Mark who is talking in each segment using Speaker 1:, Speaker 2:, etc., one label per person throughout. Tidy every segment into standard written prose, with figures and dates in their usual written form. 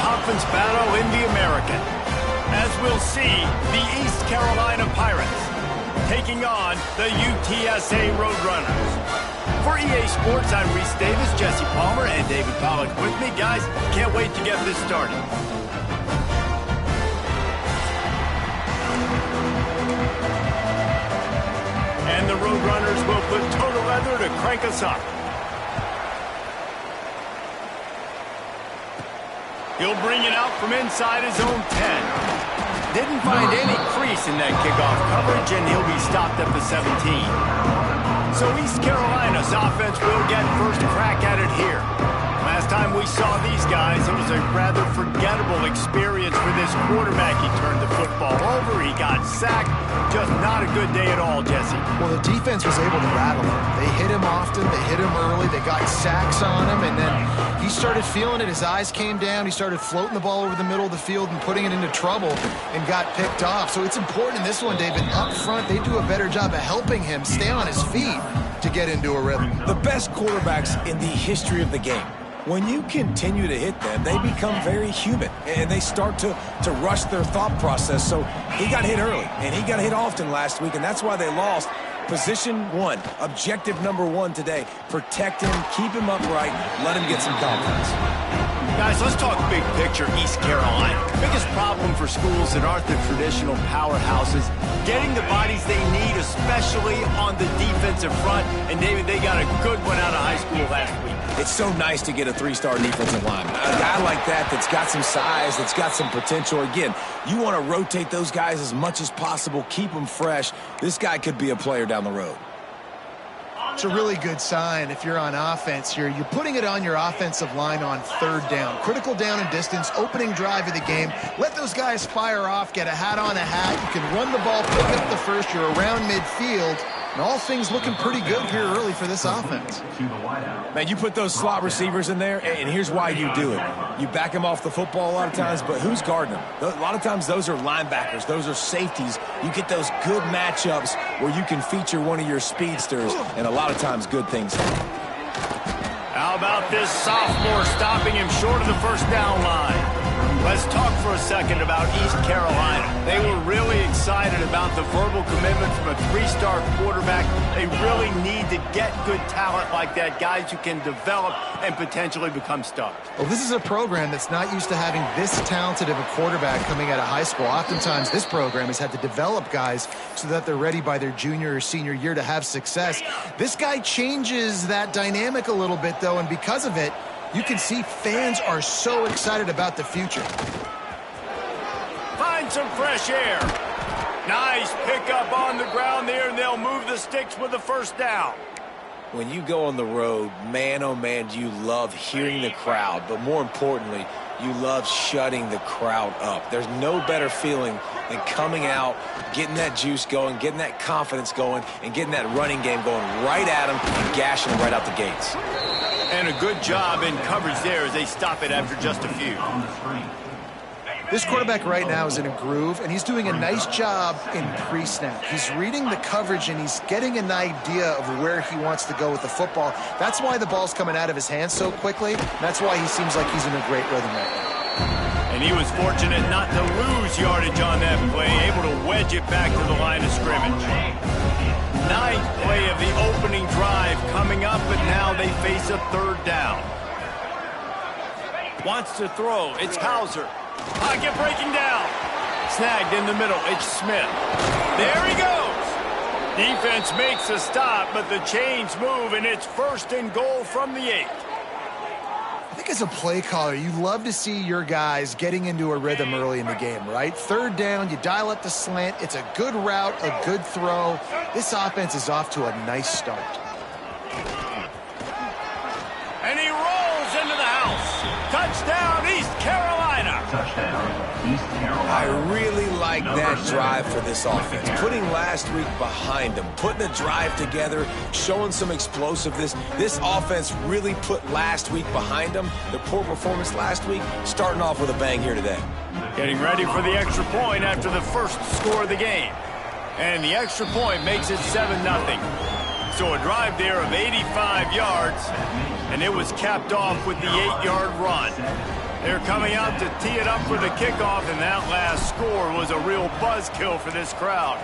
Speaker 1: conference battle in the American, as we'll see the East Carolina Pirates taking on the UTSA Roadrunners. For EA Sports, I'm Reese Davis, Jesse Palmer, and David Pollack with me. Guys, can't wait to get this started. And the Roadrunners will put total leather to crank us up. He'll bring it out from inside his own 10. Didn't find any crease in that kickoff coverage, and he'll be stopped at the 17. So East Carolina's offense will get first crack at it here. Last time we saw these guys, it was a rather forgettable experience for this quarterback. He turned the football over, he got sacked. Just not a good day at all, Jesse.
Speaker 2: Well, the defense was able to rattle him. They hit him often, they hit him early, they got sacks on him, and then he started feeling it. His eyes came down, he started floating the ball over the middle of the field and putting it into trouble and got picked off. So it's important in this one, David. Up front, they do a better job of helping him stay on his feet to get into a rhythm.
Speaker 3: The best quarterbacks in the history of the game, when you continue to hit them, they become very human, and they start to rush their thought process. So he got hit early, and he got hit often last week, and that's why they lost. Position one, objective number one today. Protect him, keep him upright, let him get some confidence.
Speaker 1: Guys, let's talk big picture East Carolina. Biggest problem for schools that aren't the traditional powerhouses, getting the bodies they need, especially on the defensive front. And David, they got a good one out of high school last week.
Speaker 3: It's so nice to get a three-star defensive lineman. A guy like that that's got some size, that's got some potential. Again, you want to rotate those guys as much as possible, keep them fresh. This guy could be a player down the road.
Speaker 2: It's a really good sign if you're on offense here. You're putting it on your offensive line on third down. Critical down and distance, opening drive of the game. Let those guys fire off, get a hat on a hat. You can run the ball, pick up the first. You're around midfield. And all things looking pretty good here early for this offense.
Speaker 3: Man, you put those slot receivers in there, and here's why you do it. You back them off the football a lot of times, but who's guarding them? A lot of times those are linebackers. Those are safeties. You get those good matchups where you can feature one of your speedsters, and a lot of times good things happen.
Speaker 1: How about this sophomore stopping him short of the first down line? Let's talk for a second about East Carolina. They were really excited about the verbal commitment from a three-star quarterback. They really need to get good talent like that, guys who can develop and potentially become stars.
Speaker 2: Well, this is a program that's not used to having this talented of a quarterback coming out of high school. Oftentimes, this program has had to develop guys so that they're ready by their junior or senior year to have success. This guy changes that dynamic a little bit, though, and because of it, you can see fans are so excited about the future.
Speaker 1: Find some fresh air. Nice pickup on the ground there, and they'll move the sticks with the first down.
Speaker 3: When you go on the road, man, oh man, you love hearing the crowd, but more importantly, you love shutting the crowd up. There's no better feeling than coming out, getting that juice going, getting that confidence going, and getting that running game going right at them and gashing them right out the gates.
Speaker 1: And a good job in coverage there as they stop it after just a few.
Speaker 2: This quarterback right now is in a groove, and he's doing a nice job in pre-snap. He's reading the coverage, and he's getting an idea of where he wants to go with the football. That's why the ball's coming out of his hands so quickly. That's why he seems like he's in a great rhythm right now.
Speaker 1: And he was fortunate not to lose yardage on that play, able to wedge it back to the line of scrimmage. Ninth play of the opening drive coming up, but now they face a third down. Wants to throw. It's Hauser. Pocket breaking down. Snagged in the middle. It's Smith. There he goes. Defense makes a stop, but the chains move, and it's first and goal from the 8.
Speaker 2: I think as a play caller, you love to see your guys getting into a rhythm early in the game, right? Third down, you dial up the slant. It's a good route, a good throw. This offense is off to a nice start.
Speaker 1: And he rolls into the house. Touchdown, East Carolina.
Speaker 4: Touchdown, East Carolina.
Speaker 3: I really like that drive for this offense. Putting last week behind them, putting a drive together, showing some explosiveness. This offense really put last week behind them. The poor performance last week, starting off with a bang here today.
Speaker 1: Getting ready for the extra point after the first score of the game. And the extra point makes it 7-0. So a drive there of 85 yards, and it was capped off with the 8-yard run. They're coming out to tee it up for the kickoff, and that last score was a real buzzkill for this crowd.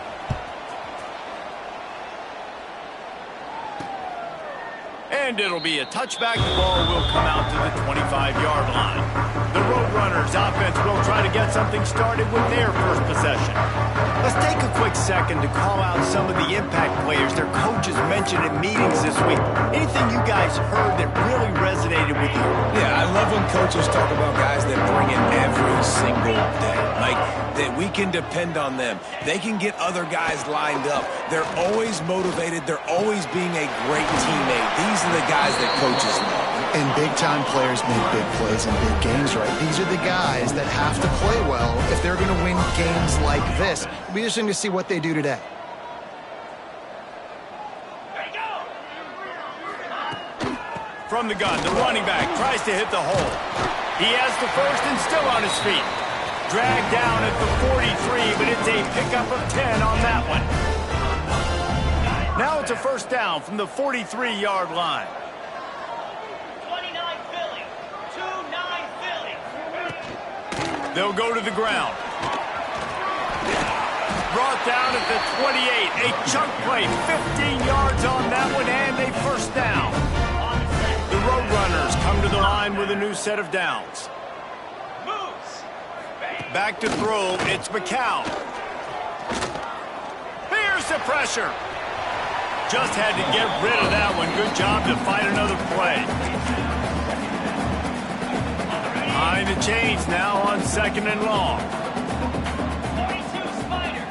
Speaker 1: And it'll be a touchback. The ball will come out to the 25-yard line. The Roadrunners offense will try to get something started with their first possession. Let's take a quick second to call out some of the impact players their coaches mentioned in meetings this week. Anything you guys heard that really resonated with you?
Speaker 3: Yeah, I love when coaches talk about guys that bring it every single day. Like, that we can depend on them. They can get other guys lined up. They're always motivated. They're always being a great teammate. These are the guys that coaches love.
Speaker 2: And big-time players make big plays in big games, right? These are the guys that have to play well if they're going to win games like this. It'll be interesting to see what they do today.
Speaker 1: From the gun, the running back tries to hit the hole. He has the first and still on his feet. Dragged down at the 43, but it's a pickup of 10 on that one. Now it's a first down from the 43-yard line.
Speaker 5: 29 Philly. 2-9 Philly.
Speaker 1: They'll go to the ground. Brought down at the 28. A chunk play, 15 yards on that one, and a first down. The Roadrunners come to the line with a new set of downs. Back to throw, it's McCown. Here's the pressure. Just had to get rid of that one. Good job to find another play. Behind the chains now on 2nd and long.
Speaker 5: 42 Spider.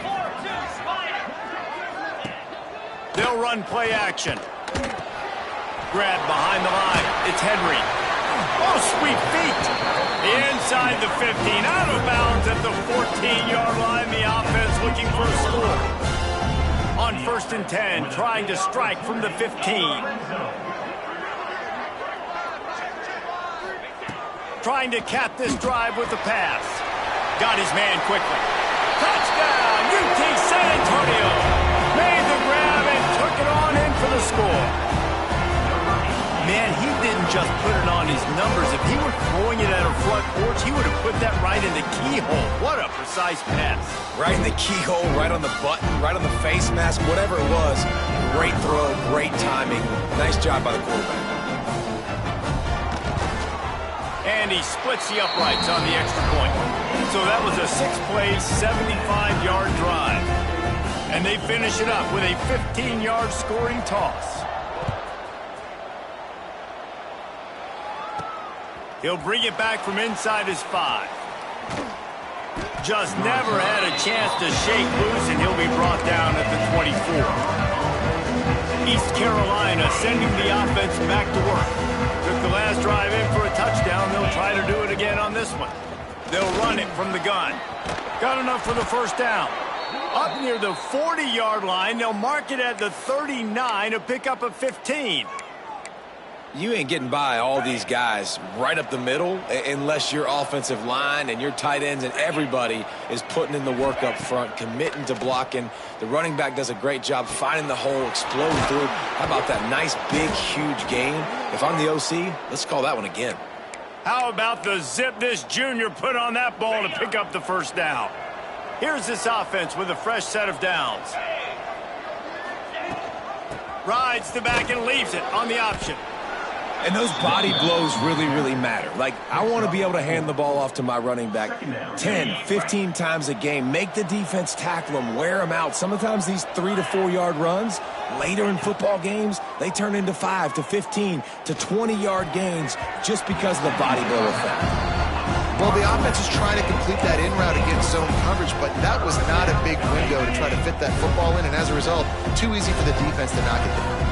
Speaker 5: 4-2 Spider.
Speaker 1: They'll run play action. Grab behind the line. It's Henry. Oh, sweet feet. Inside the 15, out of bounds at the 14-yard line. The offense looking for a score. On 1st and 10, trying to strike from the 15. Trying to cap this drive with the pass. Got his man quickly. Touchdown, UT San Antonio. Made the grab and took it on in for the score. Man, he didn't just put it on his numbers. If he were throwing it at a front porch, he would have put that right in the keyhole. What a precise pass.
Speaker 3: Right in the keyhole, right on the button, right on the face mask, whatever it was. Great throw, great timing. Nice job by the quarterback.
Speaker 1: And he splits the uprights on the extra point. So that was a 6-play, 75-yard drive. And they finish it up with a 15-yard scoring toss. He'll bring it back from inside his 5. Just never had a chance to shake loose, and he'll be brought down at the 24. East Carolina sending the offense back to work. Took the last drive in for a touchdown. They'll try to do it again on this one. They'll run it from the gun. Got enough for the first down. Up near the 40-yard line, they'll mark it at the 39, a pickup of 15.
Speaker 3: You ain't getting by all these guys right up the middle unless your offensive line and your tight ends and everybody is putting in the work up front, committing to blocking. The running back does a great job finding the hole, exploding through. How about that nice, big, huge gain? If I'm the OC, let's call that one again.
Speaker 1: How about the zip this junior put on that ball to pick up the first down? Here's this offense with a fresh set of downs. Rides the back and leaves it on the option.
Speaker 3: And those body blows really, really matter. Like, I want to be able to hand the ball off to my running back 10, 15 times a game. Make the defense tackle them, wear them out. Sometimes these 3 to 4 yard runs, later in football games, they turn into 5 to 15 to 20-yard gains just because of the body blow effect.
Speaker 2: Well, the offense is trying to complete that in route against zone coverage, but that was not a big window to try to fit that football in, and as a result, too easy for the defense to knock it down.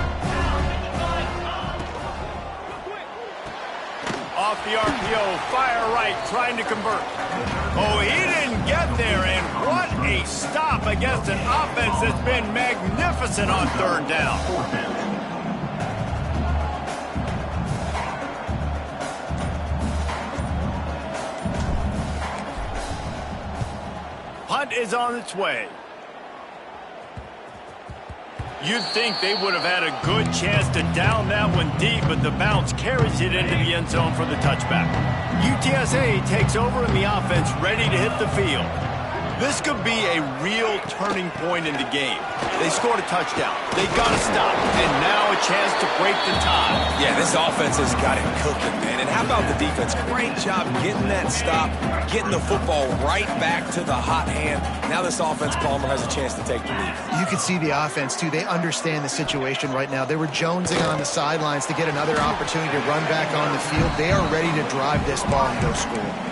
Speaker 1: Off the RPO, fire right, trying to convert. Oh, he didn't get there, and what a stop against an offense that's been magnificent on 3rd down. Punt is on its way. You'd think they would have had a good chance to down that one deep, but the bounce carries it into the end zone for the touchback. UTSA takes over and the offense ready to hit the field. This could be a real turning point in the game. They scored a touchdown. They got to stop. And now a chance to break the tie.
Speaker 3: Yeah, this offense has got it cooking, man. And how about the defense? Great job getting that stop, getting the football right back to the hot hand. Now this offense, Palmer, has a chance to take the lead.
Speaker 2: You can see the offense, too. They understand the situation right now. They were jonesing on the sidelines to get another opportunity to run back on the field. They are ready to drive this ball and go score.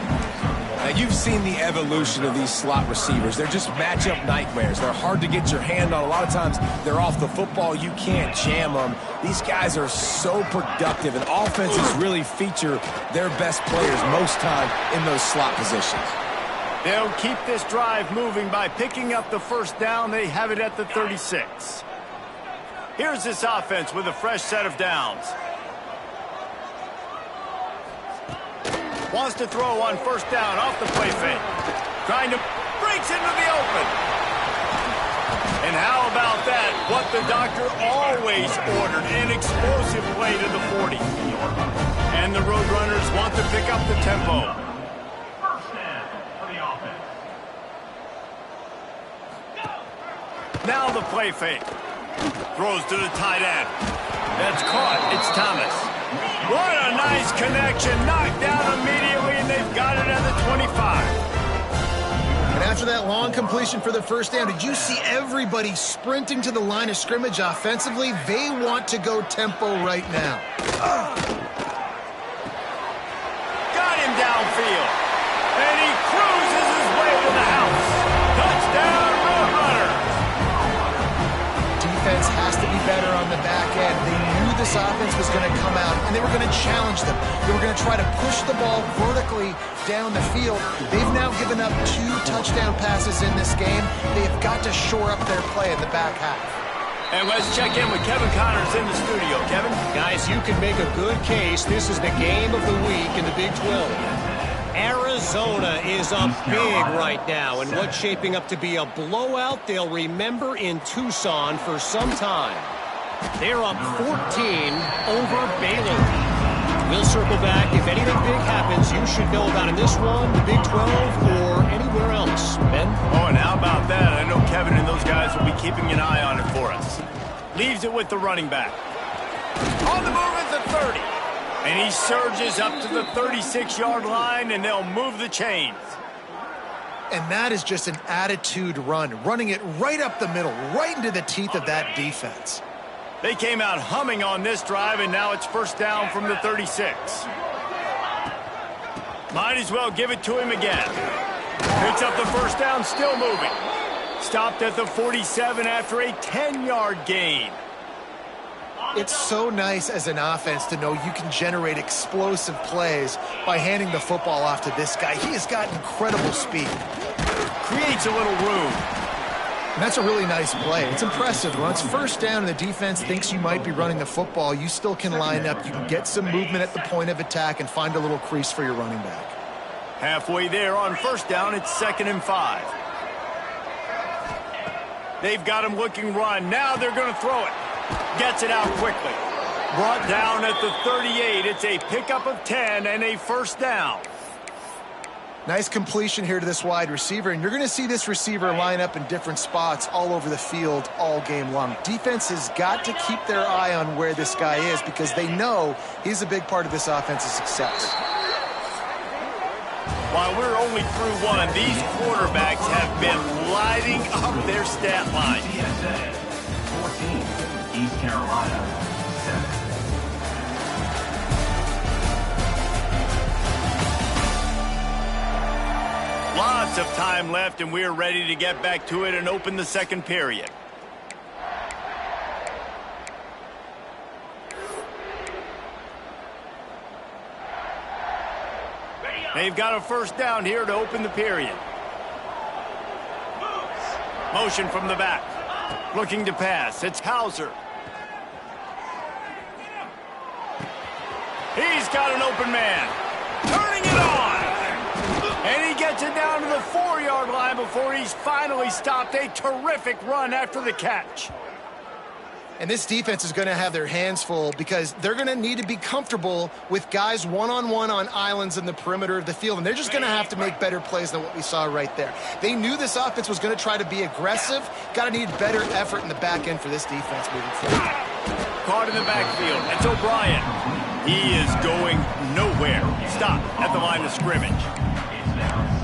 Speaker 3: Now, you've seen the evolution of these slot receivers. They're just matchup nightmares. They're hard to get your hand on. A lot of times, they're off the football. You can't jam them. These guys are so productive, and offenses really feature their best players most time in those slot positions.
Speaker 1: They'll keep this drive moving by picking up the first down. They have it at the 36. Here's this offense with a fresh set of downs. Wants to throw on first down off the play fake. Trying to breaks into the open. And how about that? What the doctor always ordered, an explosive play to the 40. And the Roadrunners want to pick up the tempo.
Speaker 4: First down for the offense.
Speaker 1: Now the play fake. Throws to the tight end. That's caught. It's Thomas. What a nice connection. Knocked down immediately, and they've got it at the 25.
Speaker 2: And after that long completion for the first down, did you see everybody sprinting to the line of scrimmage offensively? They want to go tempo right now.
Speaker 1: Got him downfield. And he cruises his way to the house. Touchdown, Roadrunners.
Speaker 2: Defense has to be better on the back end. They knew this offense was going to come out, and they were going to challenge them. They were going to try to push the ball vertically down the field. They've now given up 2 touchdown passes in this game. They have got to shore up their play in the back half.
Speaker 1: And let's check in with Kevin Connors in the studio. Kevin?
Speaker 6: Guys, you can make a good case. This is the game of the week in the Big 12. Arizona is up big right now, and what's shaping up to be a blowout they'll remember in Tucson for some time. They're up 14 over Baylor. We'll circle back. If anything big happens, you should know about in this one, the Big 12, or anywhere else. Ben?
Speaker 1: Oh, and how about that? I know Kevin and those guys will be keeping an eye on it for us. Leaves it with the running back. On the move at the 30. And he surges up to the 36-yard line, and they'll move the chains.
Speaker 2: And that is just an attitude run, running it right up the middle, right into the teeth of that defense.
Speaker 1: They came out humming on this drive, and now it's first down from the 36. Might as well give it to him again. Picks up the first down, still moving. Stopped at the 47 after a 10-yard gain.
Speaker 2: It's so nice as an offense to know you can generate explosive plays by handing the football off to this guy. He has got incredible speed.
Speaker 1: Creates a little room.
Speaker 2: And that's a really nice play. It's impressive. When it's first down and the defense thinks you might be running the football, you still can line up. You can get some movement at the point of attack and find a little crease for your running back.
Speaker 1: Halfway there on first down, it's 2nd and 5. They've got him looking run. Now they're going to throw it. Gets it out quickly. Brought down at the 38. It's a pickup of 10 and a first down.
Speaker 2: Nice completion here to this wide receiver, and you're going to see this receiver line up in different spots all over the field all game long. Defense has got to keep their eye on where this guy is because they know he's a big part of this offense's success.
Speaker 1: While we're only through one, these quarterbacks have been lighting up their stat line.
Speaker 4: UTSA 14, East Carolina 7.
Speaker 1: Lots of time left, and we're ready to get back to it and open the second period. They've got a first down here to open the period. Motion from the back. Looking to pass. It's Hauser. He's got an open man. Turning it on. And he gets it down to the 4-yard line before he's finally stopped. A terrific run after the catch.
Speaker 2: And this defense is going to have their hands full because they're going to need to be comfortable with guys one-on-one on islands in the perimeter of the field, and they're just going to have to make better plays than what we saw right there. They knew this offense was going to try to be aggressive. Got to need better effort in the back end for this defense moving forward.
Speaker 1: Caught in the backfield. It's O'Brien. He is going nowhere. Stop at the line of scrimmage.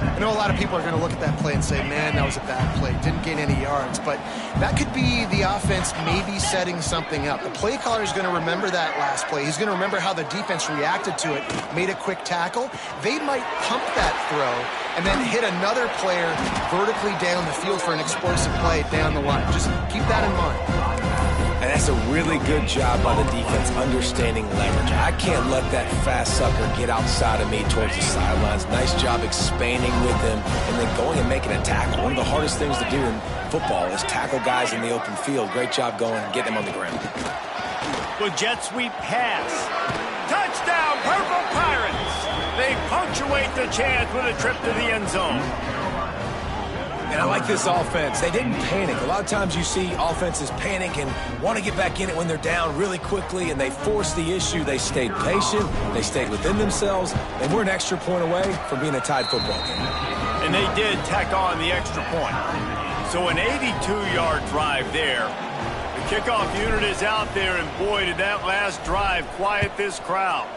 Speaker 2: I know a lot of people are going to look at that play and say, man, that was a bad play. Didn't gain any yards. But that could be the offense maybe setting something up. The play caller is going to remember that last play. He's going to remember how the defense reacted to it, made a quick tackle. They might pump that throw and then hit another player vertically down the field for an explosive play down the line. Just keep that in mind.
Speaker 3: And that's a really good job by the defense understanding leverage. I can't let that fast sucker get outside of me towards the sidelines. Nice job expanding with him and then going and making a tackle. One of the hardest things to do in football is tackle guys in the open field. Great job going and getting them on the ground.
Speaker 1: With jet sweep pass. Touchdown, Purple Pirates! They punctuate the chance with a trip to the end zone.
Speaker 3: And I like this offense. They didn't panic. A lot of times you see offenses panic and want to get back in it when they're down really quickly, and they force the issue. They stayed patient. They stayed within themselves, and we're an extra point away from being a tied football game.
Speaker 1: And they did tack on the extra point. So an 82-yard drive there. The kickoff unit is out there, and boy, did that last drive quiet this crowd.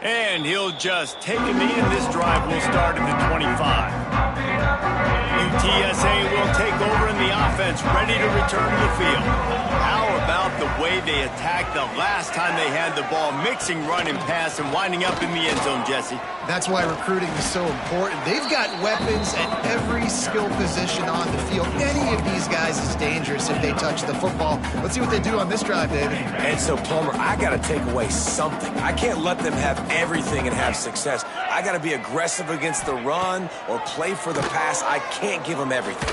Speaker 1: And he'll just take a knee, and this drive will start at the 25. UTSA will take over in the offense, ready to return to the field. How about the way they attacked the last time they had the ball, mixing run and pass and winding up in the end zone, Jesse?
Speaker 2: That's why recruiting is so important. They've got weapons at every skill position on the field. Any of these guys is dangerous if they touch the football. Let's see what they do on this drive, David.
Speaker 3: And so, Palmer, I got to take away something. I can't let them have everything and have success. I got to be aggressive against the run or play for the pass. I can't give them everything.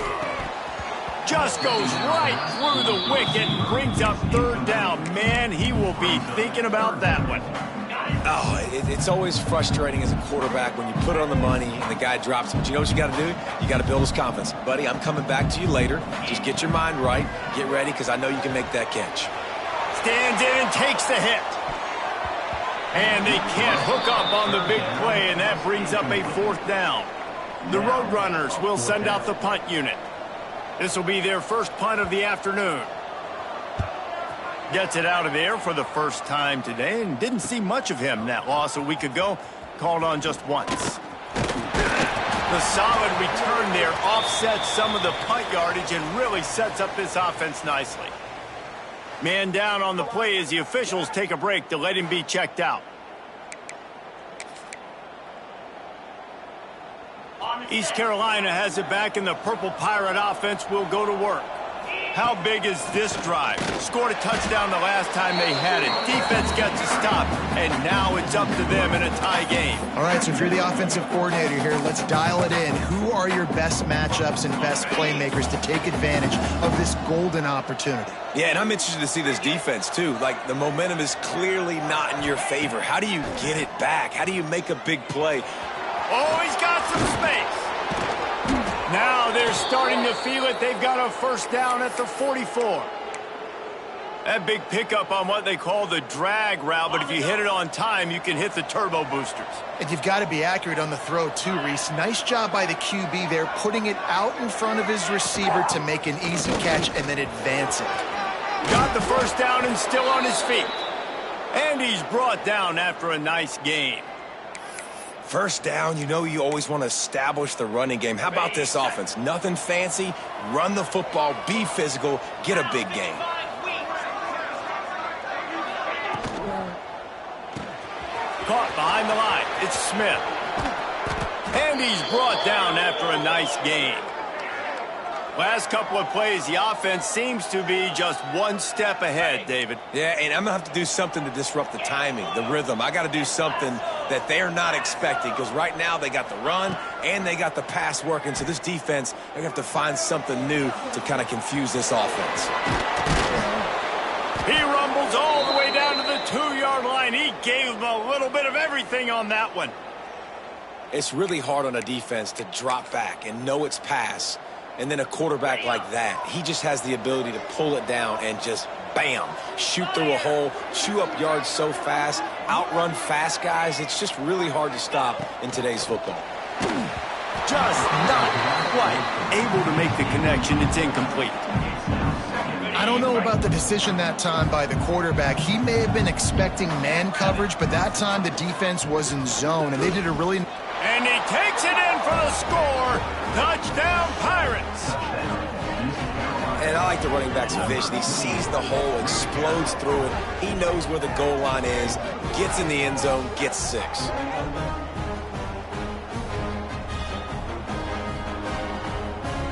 Speaker 1: Just goes right through the wicket and brings up third down. Man, he will be thinking about that one.
Speaker 3: Oh, it's always frustrating as a quarterback when you put it on the money and the guy drops it. But you know what you got to do? You got to build his confidence. Buddy, I'm coming back to you later. Just get your mind right. Get ready, because I know you can make that catch.
Speaker 1: Stands in and takes the hit. And they can't hook up on the big play, and that brings up a fourth down. The Roadrunners will send out the punt unit. This will be their first punt of the afternoon. Gets it out of there for the first time today, and didn't see much of him. That loss a week ago, called on just once. The solid return there offsets some of the punt yardage and really sets up this offense nicely. Man down on the play as the officials take a break to let him be checked out. East Carolina has it back, and the Purple Pirate offense will go to work. How big is this drive? Scored a touchdown the last time they had it. Defense gets a stop, and now it's up to them in a tie game.
Speaker 2: All right, so if you're the offensive coordinator here, let's dial it in. Who are your best matchups and best playmakers to take advantage of this golden opportunity?
Speaker 3: Yeah, and I'm interested to see this defense, too. Like, the momentum is clearly not in your favor. How do you get it back? How do you make a big play?
Speaker 1: Oh, he's got some space. Now they're starting to feel it. They've got a first down at the 44. That big pickup on what they call the drag route, but if you hit it on time, you can hit the turbo boosters.
Speaker 2: And you've got to be accurate on the throw, too, Reese. Nice job by the QB there, putting it out in front of his receiver to make an easy catch and then advance it.
Speaker 1: Got the first down and still on his feet. And he's brought down after a nice game.
Speaker 3: First down, you know you always want to establish the running game. How about this offense? Nothing fancy. Run the football, be physical, get a big gain.
Speaker 1: Caught behind the line. It's Smith. And he's brought down after a nice game. Last couple of plays, the offense seems to be just one step ahead, David.
Speaker 3: Yeah, and I'm going to have to do something to disrupt the timing, the rhythm. I got to do something that they're not expecting, because right now they got the run and they got the pass working. So this defense, they're going to have to find something new to kind of confuse this offense.
Speaker 1: He rumbles all the way down to the 2-yard line. He gave them a little bit of everything on that one.
Speaker 3: It's really hard on a defense to drop back and know it's pass And then a quarterback like that, he just has the ability to pull it down and just, bam, shoot through a hole, chew up yards so fast, outrun fast guys. It's just really hard to stop in today's football.
Speaker 1: Just not quite able to make the connection. It's incomplete.
Speaker 2: I don't know about the decision that time by the quarterback. He may have been expecting man coverage, but that time the defense was in zone, and they did a really...
Speaker 1: And he takes it in for the score. Touchdown, Pirates.
Speaker 3: And I like the running back's vision. He sees the hole, explodes through it. He knows where the goal line is, gets in the end zone, gets 6.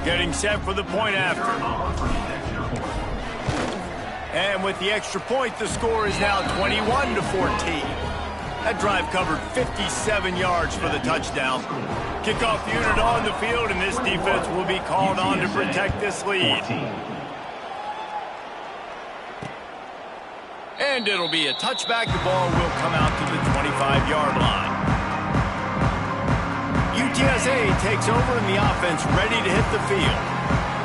Speaker 1: Getting set for the point after. And with the extra point, the score is now 21-14. That drive covered 57 yards for the touchdown. Kickoff unit on the field, and this defense will be called on to protect this lead. And it'll be a touchback. The ball will come out to the 25-yard line. UTSA takes over in the offense, ready to hit the field.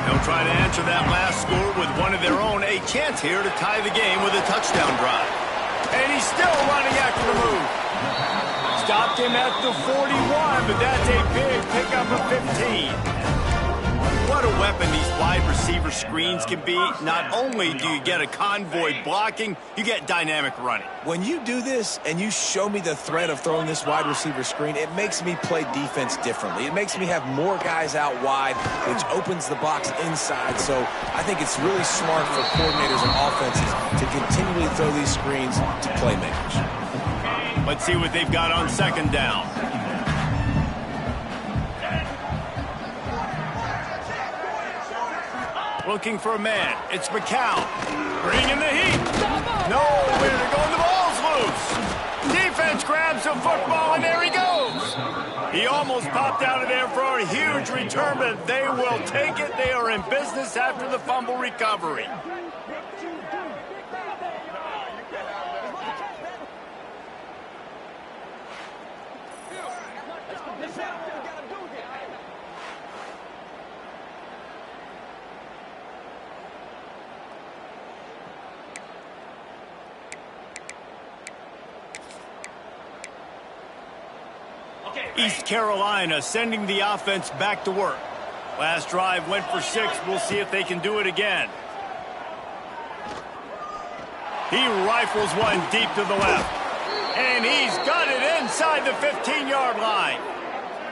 Speaker 1: They'll try to answer that last score with one of their own. A chance here to tie the game with a touchdown drive. And he's still running after the move. Stopped him at the 41, but that's a big pickup of 15. What a weapon these wide receiver screens can be. Not only do you get a convoy blocking, you get dynamic running.
Speaker 3: When you do this and you show me the threat of throwing this wide receiver screen, it makes me play defense differently. It makes me have more guys out wide, which opens the box inside. So I think it's really smart for coordinators and offenses to continually throw these screens to playmakers.
Speaker 1: Let's see what they've got on second down. Looking for a man. It's McCown. Bringing the heat. Nowhere to go. The ball's loose. Defense grabs the football, and there he goes. He almost popped out of there for a huge return, but they will take it. They are in business after the fumble recovery. East Carolina sending the offense back to work. Last drive went for 6. We'll see if they can do it again. He rifles one deep to the left. And he's got it inside the 15-yard line.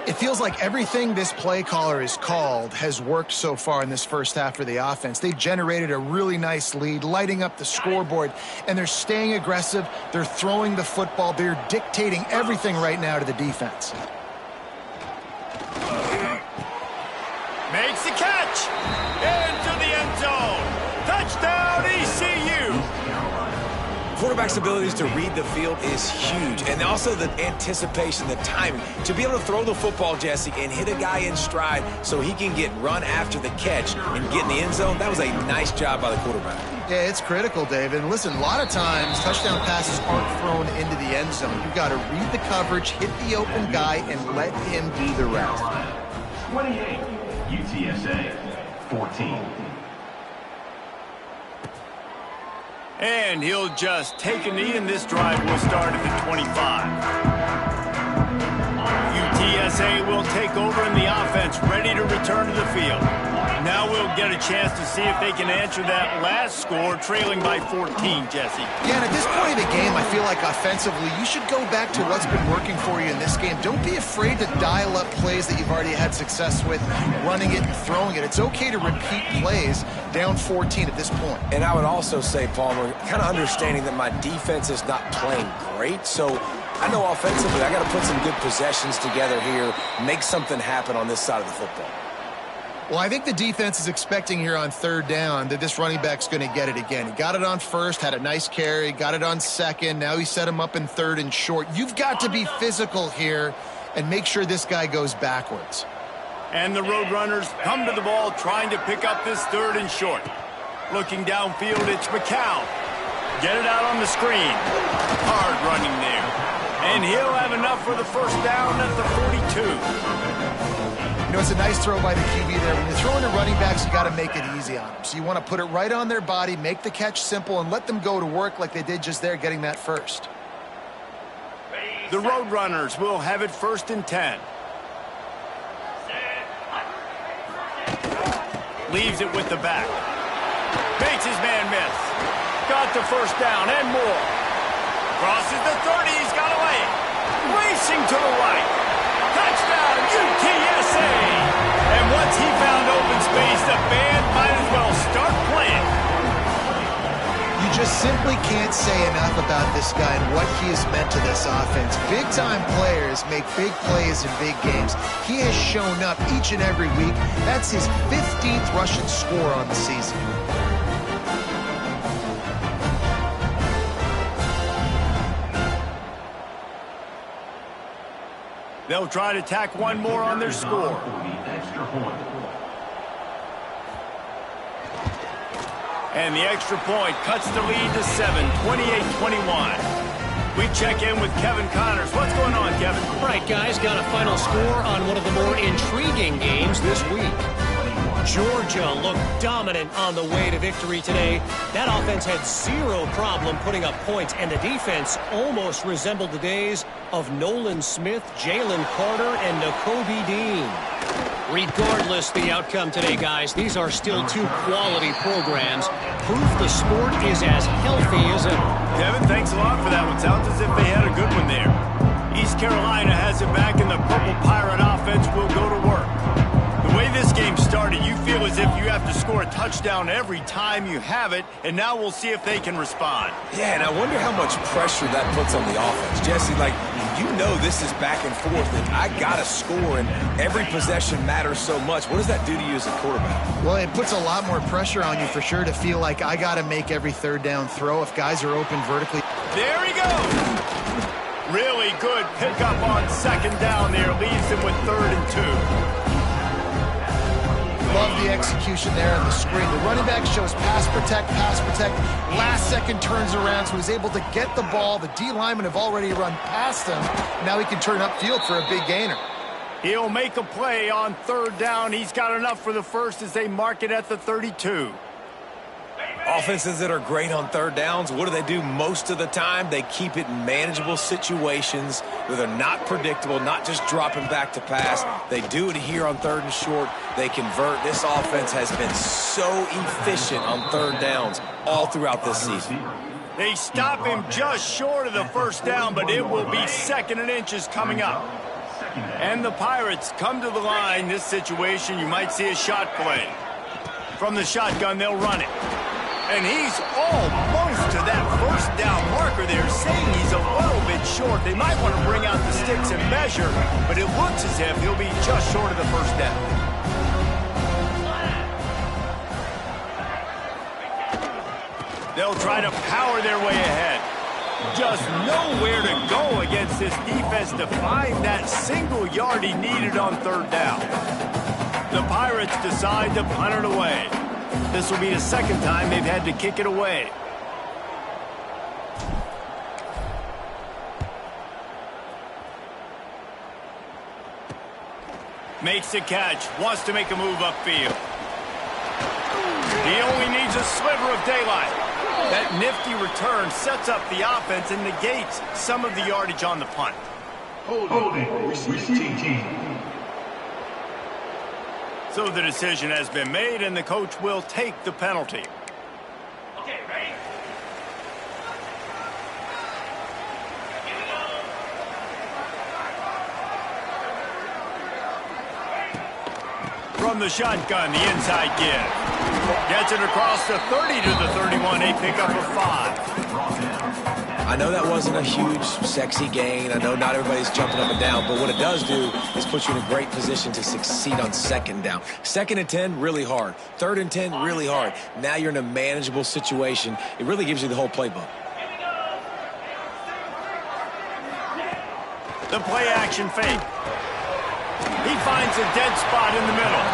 Speaker 2: It feels like everything this play caller has called has worked so far in this first half for the offense. They've generated a really nice lead, lighting up the scoreboard, and they're staying aggressive. They're throwing the football. They're dictating everything right now to the defense.
Speaker 1: Makes the catch. Into the end zone. Touchdown, ECU.
Speaker 3: Quarterback's abilities to read the field is huge, and also the anticipation, the timing. To be able to throw the football, Jesse, and hit a guy in stride so he can get run after the catch and get in the end zone, that was a nice job by the quarterback.
Speaker 2: Yeah, it's critical, David. And listen, a lot of times touchdown passes aren't thrown into the end zone. You've got to read the coverage, hit the open guy, and let him do the rest.
Speaker 4: 28, UTSA, 14.
Speaker 1: And he'll just take a knee, and this drive will start at the 25. UTSA will take over in the offense, ready to return to the field. Now we'll get a chance to see if they can answer that last score, trailing by 14, Jesse.
Speaker 2: Yeah, and at this point of the game, I feel like offensively, you should go back to what's been working for you in this game. Don't be afraid to dial up plays that you've already had success with, running it and throwing it. It's okay to repeat plays down 14 at this point.
Speaker 3: And I would also say, Palmer, kind of understanding that my defense is not playing great, so I know offensively I got to put some good possessions together here, make something happen on this side of the football.
Speaker 2: Well, I think the defense is expecting here on third down that this running back's going to get it again. He got it on first, had a nice carry, got it on second. Now he set him up in third and short. You've got to be physical here and make sure this guy goes backwards.
Speaker 1: And the Roadrunners come to the ball trying to pick up this third and short. Looking downfield, it's McCown. Get it out on the screen. Hard running there. And he'll have have enough for the first down at the 42.
Speaker 2: You know, it's a nice throw by the QB there. When you're throwing to running backs, you got to make it easy on them. So you want to put it right on their body, make the catch simple, and let them go to work like they did just there, getting that first.
Speaker 1: The Roadrunners will have it 1st and 10. Leaves it with the back. Makes his man miss. Got the first down and more. Crosses the 30. He's got away. Racing to the right. Touchdown, UTSA! And once he found open space, the band might as well start playing.
Speaker 2: You just simply can't say enough about this guy and what he has meant to this offense. Big-time players make big plays in big games. He has shown up each and every week. That's his 15th rushing score on the season.
Speaker 1: They'll try to tack one more on their score. And the extra point cuts the lead to 7, 28-21. We check in with Kevin Connors. What's going on, Kevin?
Speaker 6: All right, guys, got a final score on one of the more intriguing games this week. Georgia looked dominant on the way to victory today. That offense had zero problem putting up points, and the defense almost resembled the days of Nolan Smith, Jalen Carter, and Nakobe Dean. Regardless the outcome today, guys, these are still two quality programs. Proof the sport is as healthy as ever.
Speaker 1: Kevin, thanks a lot for that one. Sounds as if they had a good one there. East Carolina has it back, and the Purple Pirate offense will go to work. The way this game started, you feel as if you have to score a touchdown every time you have it, and now we'll see if they can respond.
Speaker 3: Yeah, and I wonder how much pressure that puts on the offense. Jesse, like, you know this is back and forth, and I got to score, and every possession matters so much. What does that do to you as a quarterback?
Speaker 2: Well, it puts a lot more pressure on you for sure to feel like I got to make every third down throw if guys are open vertically.
Speaker 1: There he goes. Really good pickup on second down there. Leaves him with 3rd and 2.
Speaker 2: Love the execution there on the screen. The running back shows pass protect. Last second turns around, so he's able to get the ball. The D linemen have already run past him. Now he can turn upfield for a big gainer.
Speaker 1: He'll make a play on 3rd down. He's got enough for the first as they mark it at the 32.
Speaker 3: Offenses that are great on 3rd downs, what do they do most of the time? They keep it in manageable situations where they're not predictable, not just dropping back to pass. They do it here on 3rd and short. They convert. This offense has been so efficient on 3rd downs all throughout this season.
Speaker 1: They stop him just short of the first down, but it will be 2nd and inches coming up. And the Pirates come to the line. This situation, you might see a shot play. From the shotgun, they'll run it. And he's almost to that first down marker there, saying he's a little bit short. They might want to bring out the sticks and measure, but it looks as if he'll be just short of the first down. They'll try to power their way ahead. Just nowhere to go against this defense to find that single yard he needed on 3rd down. The Pirates decide to punt it away. This will be the 2nd time they've had to kick it away. Makes the catch, wants to make a move upfield. He only needs a sliver of daylight. That nifty return sets up the offense and negates some of the yardage on the punt.
Speaker 4: Holding, receiving team.
Speaker 1: So the decision has been made, and the coach will take the penalty.
Speaker 5: Okay, ready?
Speaker 1: From the shotgun, the inside give. Gets it across the 30 to the 31. They pick up a 5.
Speaker 3: I know that wasn't a huge, sexy gain. I know not everybody's jumping up and down, but what it does do is put you in a great position to succeed on 2nd down. 2nd and 10, really hard. 3rd and 10, really hard. Now you're in a manageable situation. It really gives you the whole playbook.
Speaker 1: The play action fake. He finds a dead spot in the middle.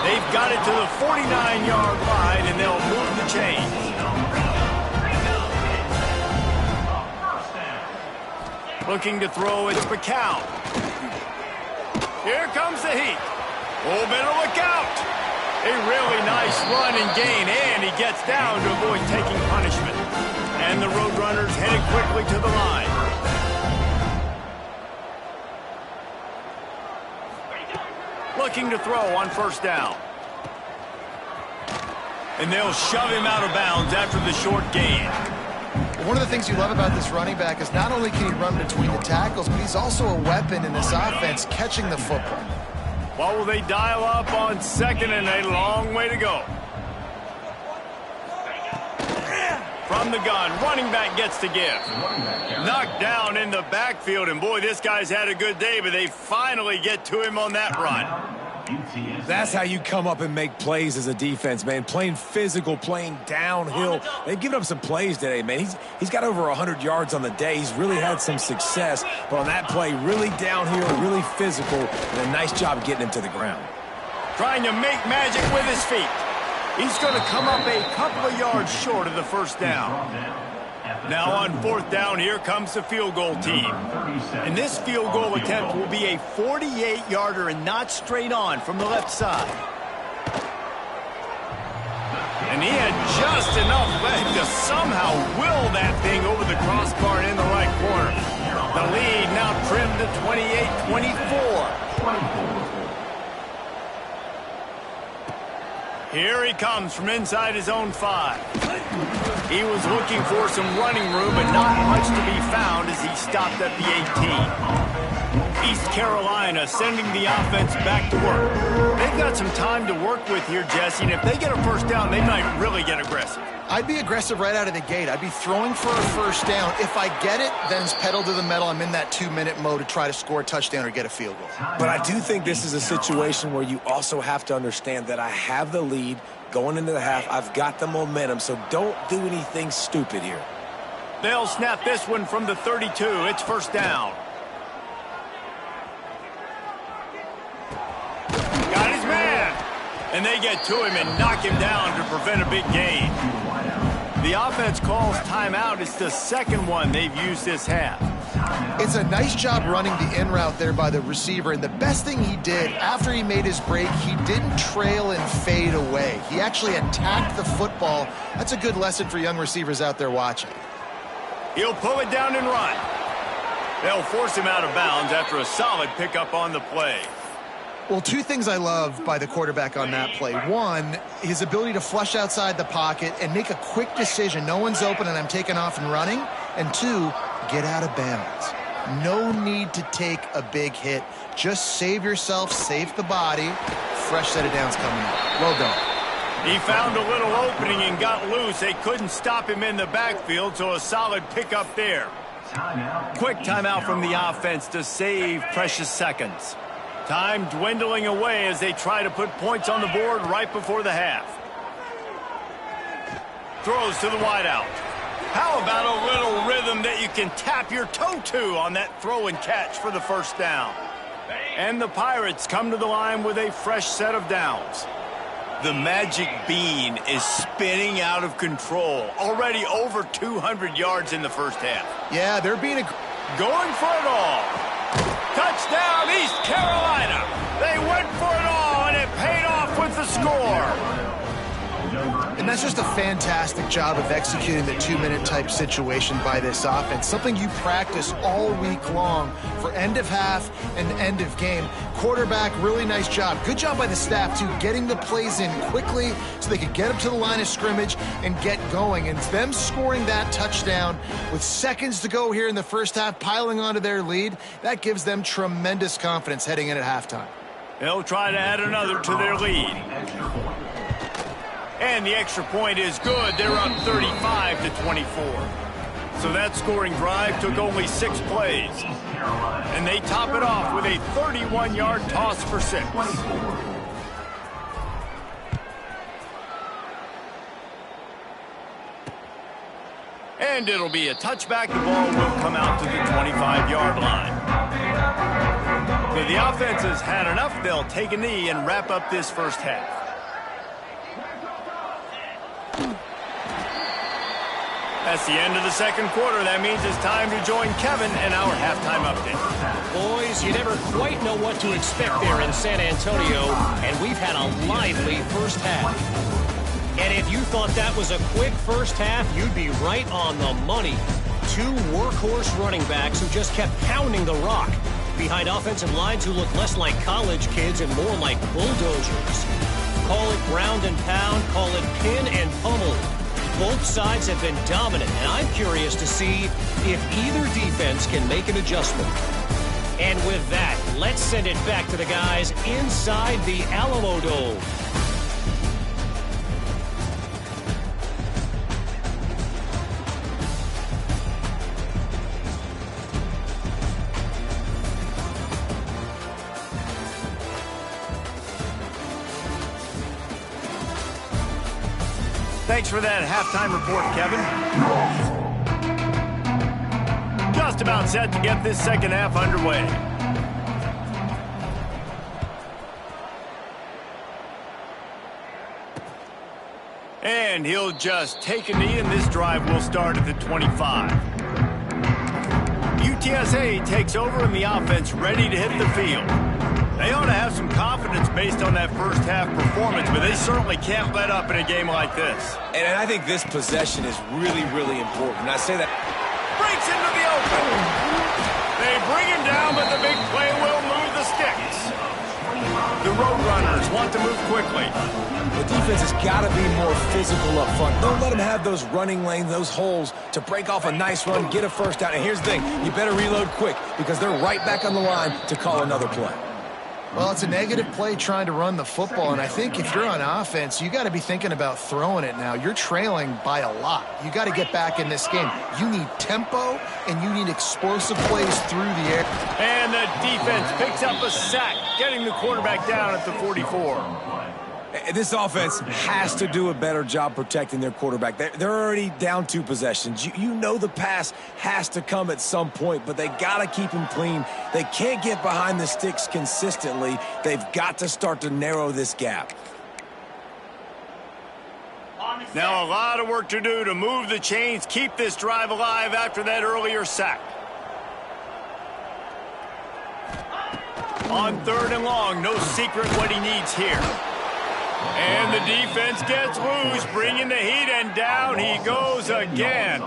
Speaker 1: They've got it to the 49-yard line, and they'll move the chains. Looking to throw, it's McCown. Here comes the heat. Oh, better look out. A really nice run and gain, and he gets down to avoid taking punishment. And the Roadrunners headed quickly to the line. Looking to throw on first down. And they'll shove him out of bounds after the short gain.
Speaker 2: One of the things you love about this running back is not only can he run between the tackles, but he's also a weapon in this offense catching the football.
Speaker 1: What will they dial up on second and a long way to go? From the gun, running back gets to give. Knocked down in the backfield, and boy, this guy's had a good day, but they finally get to him on that run.
Speaker 3: That's how you come up and make plays as a defense, man. Playing physical, playing downhill. They've given up some plays today, man. He's got over 100 yards on the day. He's really had some success. But on that play, really downhill, really physical, and a nice job getting him to the ground.
Speaker 1: Trying to make magic with his feet. He's going to come up a couple of yards short of the first down. Now on fourth down, here comes the field goal team. And this field goal attempt will be a 48-yarder and not straight on from the left side. And he had just enough leg to somehow will that thing over the crossbar and in the right corner. The lead now trimmed to 28-24. Here he comes from inside his own 5. He was looking for some running room, but not much to be found as he stopped at the 18. East Carolina sending the offense back to work. They've got some time to work with here, Jesse, and if they get a first down, they might really get aggressive.
Speaker 2: I'd be aggressive right out of the gate. I'd be throwing for a first down. If I get it, then it's pedal to the metal. I'm in that 2-minute mode to try to score a touchdown or get a field goal.
Speaker 3: But I do think this is a situation where you also have to understand that I have the lead going into the half. I've got the momentum, so don't do anything stupid here.
Speaker 1: They'll snap this one from the 32. It's first down. Got his man. And they get to him and knock him down to prevent a big gain. The offense calls timeout. It's the second one they've used this half.
Speaker 2: It's a nice job running the in route there by the receiver, and the best thing he did after he made his break, he didn't trail and fade away. He actually attacked the football. That's a good lesson for young receivers out there watching.
Speaker 1: He'll pull it down and run. They'll force him out of bounds after a solid pickup on the play.
Speaker 2: Well, two things I love by the quarterback on that play. One, his ability to flush outside the pocket and make a quick decision. No one's open and I'm taking off and running. And two, get out of bounds. No need to take a big hit. Just save yourself, save the body. Fresh set of downs coming up. Well done.
Speaker 1: He found a little opening and got loose. They couldn't stop him in the backfield, so a solid pickup there. Quick timeout from the offense to save precious seconds. Time dwindling away as they try to put points on the board right before the half. Throws to the wideout. How about a little rhythm that you can tap your toe to on that throw and catch for the first down? And the Pirates come to the line with a fresh set of downs. The magic bean is spinning out of control. Already over 200 yards in the first half.
Speaker 2: Yeah, they're being
Speaker 1: going for it all. Touchdown, East Carolina. They went for it all, and it paid off with the score.
Speaker 2: And that's just a fantastic job of executing the 2-minute type situation by this offense. Something you practice all week long for end of half and end of game. Quarterback, really nice job. Good job by the staff, too, getting the plays in quickly so they could get up to the line of scrimmage and get going. And them scoring that touchdown with seconds to go here in the first half, piling onto their lead, that gives them tremendous confidence heading in at halftime.
Speaker 1: They'll try to add another to their lead. And the extra point is good. They're up 35-24. So that scoring drive took only 6 plays. And they top it off with a 31-yard toss for 6. And it'll be a touchback. The ball will come out to the 25-yard line. So the offense has had enough. They'll take a knee and wrap up this first half. That's the end of the second quarter. That means it's time to join Kevin in our halftime update.
Speaker 6: Boys, you never quite know what to expect there in San Antonio, and we've had a lively first half. And if you thought that was a quick first half, you'd be right on the money. Two workhorse running backs who just kept pounding the rock behind offensive lines who look less like college kids and more like bulldozers. Call it ground and pound, call it pin and pummel. Both sides have been dominant, and I'm curious to see if either defense can make an adjustment. And with that, let's send it back to the guys inside the Alamo Dome.
Speaker 1: Thanks for that halftime report, Kevin. Just about set to get this second half underway. And he'll just take a knee, and this drive will start at the 25. UTSA takes over, and the offense ready to hit the field. They ought to have some confidence based on that first half performance, but they certainly can't let up in a game like this.
Speaker 3: And I think this possession is really, really important. I say that.
Speaker 1: Breaks into the open. They bring him down, but the big play will move the sticks. The Roadrunners want to move quickly.
Speaker 3: The defense has got to be more physical up front. Don't let them have those running lanes, those holes to break off a nice run, get a first down. And here's the thing, you better reload quick because they're right back on the line to call another play.
Speaker 2: Well, it's a negative play trying to run the football, and I think if you're on offense, you got to be thinking about throwing it now. You're trailing by a lot. You got to get back in this game. You need tempo, and you need explosive plays through the air.
Speaker 1: And the defense picks up a sack, getting the quarterback down at the 44.
Speaker 3: This offense has to do a better job protecting their quarterback. They're already down 2 possessions. You know the pass has to come at some point, but they got to keep him clean. They can't get behind the sticks consistently. They've got to start to narrow this gap.
Speaker 1: Now a lot of work to do to move the chains, keep this drive alive after that earlier sack. On 3rd and long, no secret what he needs here. And the defense gets loose, bringing the heat, and down he goes again.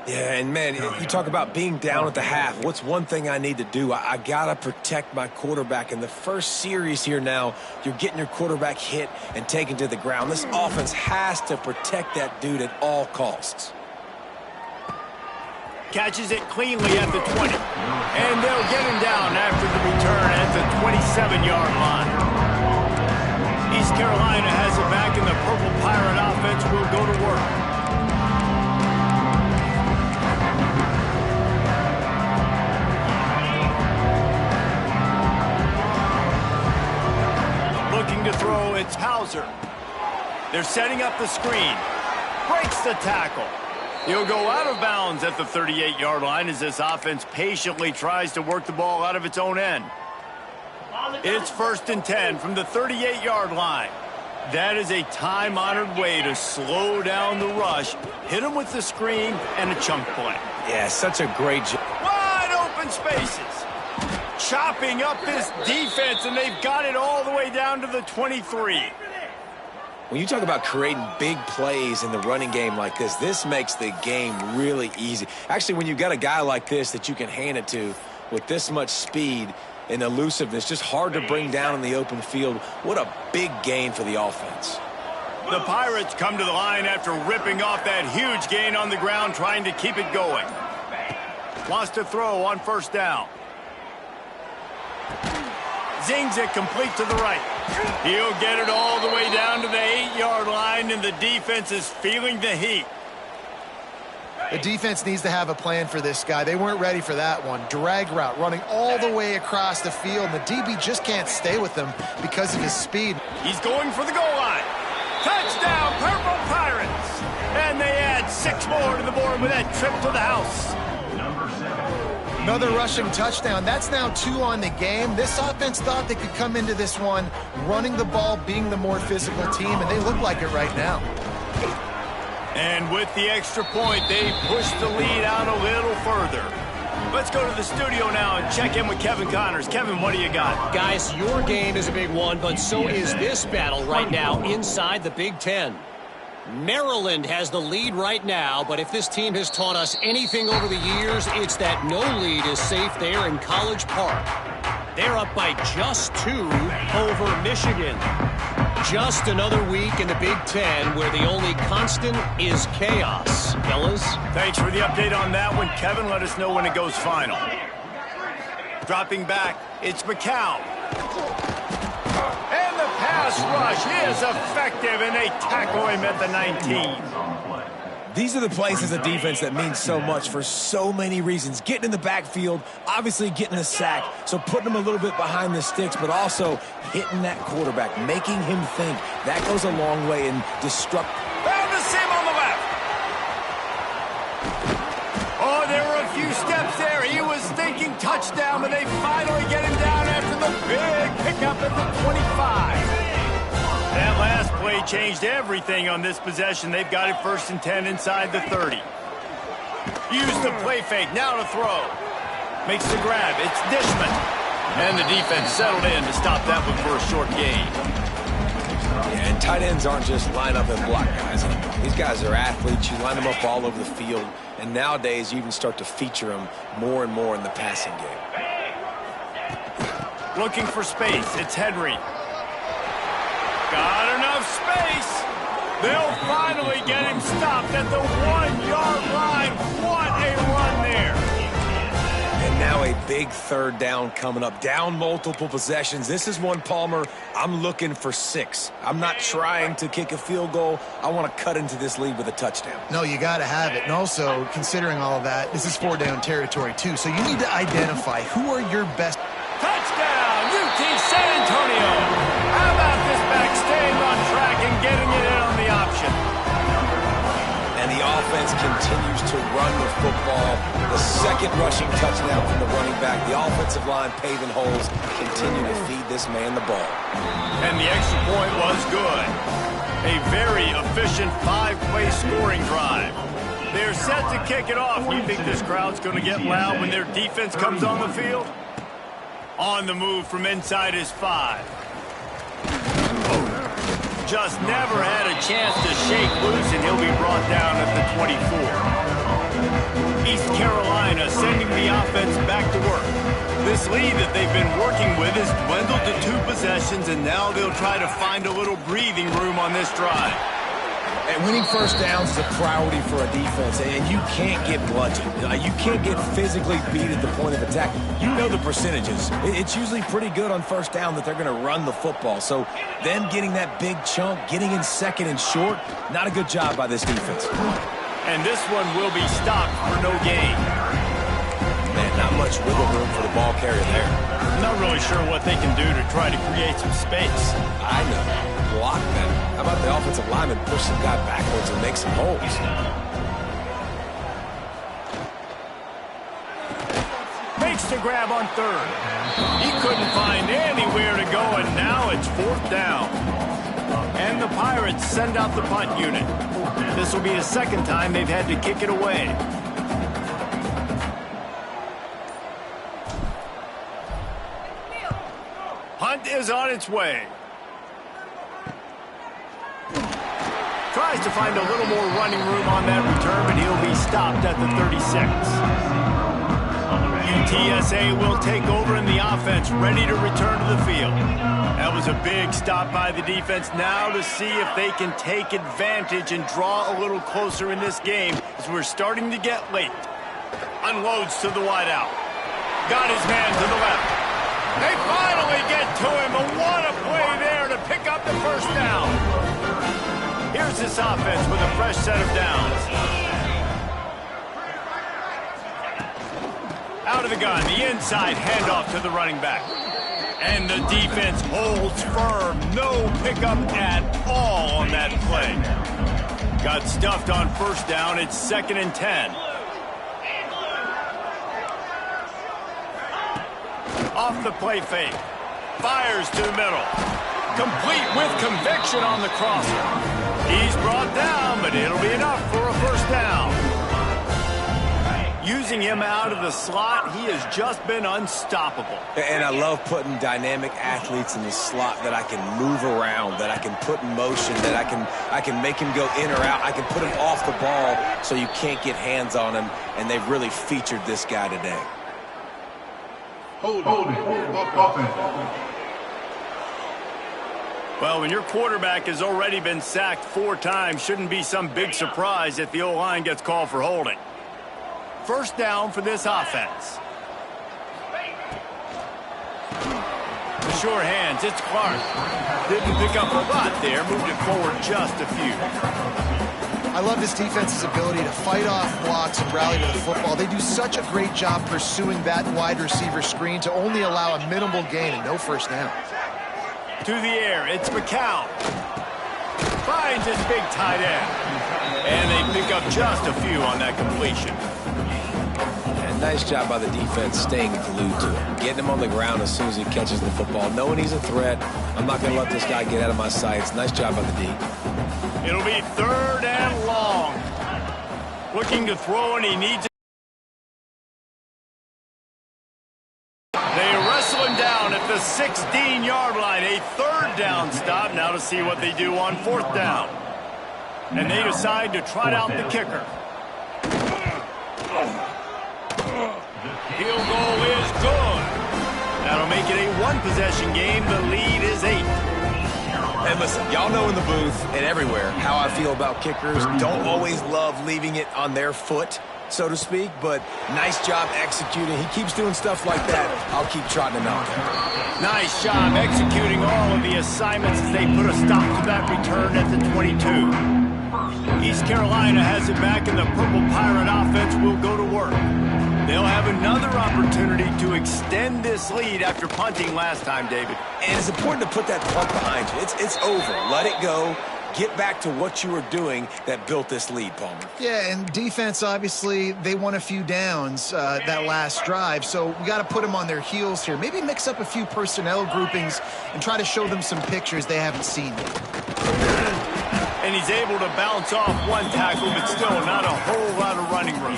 Speaker 3: Yeah, and man, you talk about being down at the half. What's one thing I need to do? I got to protect my quarterback. In the first series here now, you're getting your quarterback hit and taken to the ground. This offense has to protect that dude at all costs.
Speaker 1: Catches it cleanly at the 20. And they'll get him down after the return at the 27-yard line. East Carolina has it back, and the Purple Pirate offense will go to work. Looking to throw, it's Hauser. They're setting up the screen. Breaks the tackle. He'll go out of bounds at the 38-yard line as this offense patiently tries to work the ball out of its own end. It's 1st and 10 from the 38-yard line. That is a time-honored way to slow down the rush, hit him with the screen, and a chunk play.
Speaker 3: Yeah, such a great job.
Speaker 1: Wide open spaces. Chopping up this defense, and they've got it all the way down to the 23.
Speaker 3: When you talk about creating big plays in the running game like this makes the game really easy. Actually, when you've got a guy like this that you can hand it to with this much speed and elusiveness, just hard to bring down in the open field. What a big gain for the offense.
Speaker 1: The Pirates come to the line after ripping off that huge gain on the ground, trying to keep it going. Wants to throw on 1st down. Zings it complete to the right. He'll get it all the way down to the 8-yard line, and the defense is feeling the heat.
Speaker 2: The defense needs to have a plan for this guy. They weren't ready for that one. Drag route, running all the way across the field. The DB just can't stay with him because of his speed.
Speaker 1: He's going for the goal line. Touchdown, Purple Pirates! And they add 6 more to the board with that trip to the house.
Speaker 2: Another rushing touchdown. That's now 2 on the game. This offense thought they could come into this one running the ball, being the more physical team, and they look like it right now.
Speaker 1: And with the extra point, they push the lead out a little further. Let's go to the studio now and check in with Kevin Connors. Kevin, what do you got?
Speaker 6: Guys, your game is a big one, but so is this battle right now inside the Big Ten. Maryland has the lead right now, but if this team has taught us anything over the years, it's that no lead is safe there in College Park. They're up by just 2 over Michigan. Just another week in the Big Ten where the only constant is chaos. Fellas?
Speaker 1: Thanks for the update on that one, Kevin. Let us know when it goes final. Dropping back, it's McCown. And the pass rush is effective, and they tackle him at the 19.
Speaker 3: These are the plays as a defense that mean so much for so many reasons. Getting in the backfield, obviously getting a sack, so putting him a little bit behind the sticks, but also hitting that quarterback, making him think. That goes a long way in disrupt.
Speaker 1: Found the seam on the left. Oh, there were a few steps there. He was thinking touchdown, but they finally get him down after the big pickup at the 25. That last play changed everything on this possession. They've got it 1st and 10 inside the 30. Use the play fake. Now to throw. Makes the grab. It's Dishman. And the defense settled in to stop that one for a short gain.
Speaker 3: Yeah, and tight ends aren't just line up and block guys. These guys are athletes. You line them up all over the field. And nowadays, you even start to feature them more and more in the passing game.
Speaker 1: Looking for space. It's Henry. Got enough space. They'll finally get him stopped at the 1-yard line. What a run there.
Speaker 3: And now a big 3rd down coming up. Down multiple possessions. This is one, Palmer, I'm looking for 6. I'm not trying to kick a field goal. I want to cut into this lead with a touchdown.
Speaker 2: No, you got to have it. And also, considering all of that, this is 4-down territory, too. So you need to identify who are your best.
Speaker 1: Touchdown, UT San Antonio. How about this back staying on track and getting it in on the option?
Speaker 3: And the offense continues to run the football. The 2nd rushing touchdown from the running back. The offensive line paving holes. Continue to feed this man the ball.
Speaker 1: And the extra point was good. A very efficient 5-play scoring drive. They're set to kick it off. You think this crowd's going to get loud when their defense comes on the field? On the move from inside his 5. Just never had a chance to shake loose, and he'll be brought down at the 24. East Carolina sending the offense back to work. This lead that they've been working with has dwindled to 2 possessions, and now they'll try to find a little breathing room on this drive.
Speaker 3: And winning 1st downs is a priority for a defense, and you can't get bludgeoned. You can't get physically beat at the point of attack. You know the percentages. It's usually pretty good on 1st down that they're going to run the football. So them getting that big chunk, getting in 2nd and short, not a good job by this defense.
Speaker 1: And this one will be stopped for no gain.
Speaker 3: Man, not much wiggle room for the ball carrier there.
Speaker 1: I'm not really sure what they can do to try to create some space.
Speaker 3: I know. Block them. How about the offensive lineman push some guy backwards and make some holes?
Speaker 1: Makes the grab on 3rd. He couldn't find anywhere to go, and now it's 4th down. And the Pirates send out the punt unit. This will be the 2nd time they've had to kick it away. Punt is on its way. Tries to find a little more running room on that return, but he'll be stopped at the 36. UTSA will take over in the offense, ready to return to the field. That was a big stop by the defense. Now to see if they can take advantage and draw a little closer in this game as we're starting to get late. Unloads to the wideout. Got his man to the left. They finally get to him, but what a play there to pick up the 1st down. Here's this offense with a fresh set of downs. Out of the gun, the inside handoff to the running back. And the defense holds firm. No pickup at all on that play. Got stuffed on 1st down. It's 2nd and 10. Off the play fake. Fires to the middle. Complete with conviction on the crosser. He's brought down, but it'll be enough for a first down. Using him out of the slot, he has just been unstoppable.
Speaker 3: And I love putting dynamic athletes in the slot that I can move around, that I can put in motion, that I can make him go in or out. I can put him off the ball so you can't get hands on him, and they've really featured this guy today.
Speaker 4: Holding. Offense.
Speaker 1: Well, when your quarterback has already been sacked 4 times, shouldn't be some big surprise if the O-line gets called for holding. First down for this offense. The sure hands, it's Clark. Didn't pick up a lot there, moved it forward just a few.
Speaker 2: I love this defense's ability to fight off blocks and rally to the football. They do such a great job pursuing that wide receiver screen to only allow a minimal gain and no first down.
Speaker 1: To the air, it's McCown. Finds his big tight end. And they pick up just a few on that completion.
Speaker 3: And nice job by the defense staying glued to him. Getting him on the ground as soon as he catches the football. Knowing he's a threat, I'm not going to let this guy get out of my sights. Nice job by the D.
Speaker 1: It'll be 3rd and long. Looking to throw, and he needs it. They wrestle him down at the 16-yard line. A 3rd down stop. Now to see what they do on 4th down. And they decide to trot out the kicker. Field goal is good. That'll make it a 1-possession game. The lead is 8.
Speaker 3: And listen, y'all know in the booth and everywhere how I feel about kickers. Don't always love leaving it on their foot, so to speak, but nice job executing. He keeps doing stuff like that. I'll keep trotting him out there.
Speaker 1: Nice job executing all of the assignments as they put a stop to that return at the 22. East Carolina has it back, and the Purple Pirate offense will go to work. They'll have another opportunity to extend this lead after punting last time, David.
Speaker 3: And it's important to put that punt behind you. It's over. Let it go. Get back to what you were doing that built this lead, Palmer.
Speaker 2: Yeah, and defense, obviously, they won a few downs that last drive, so we got to put them on their heels here. Maybe mix up a few personnel groupings and try to show them some pictures they haven't seen yet.
Speaker 1: And he's able to bounce off one tackle, but still not a whole lot of running room.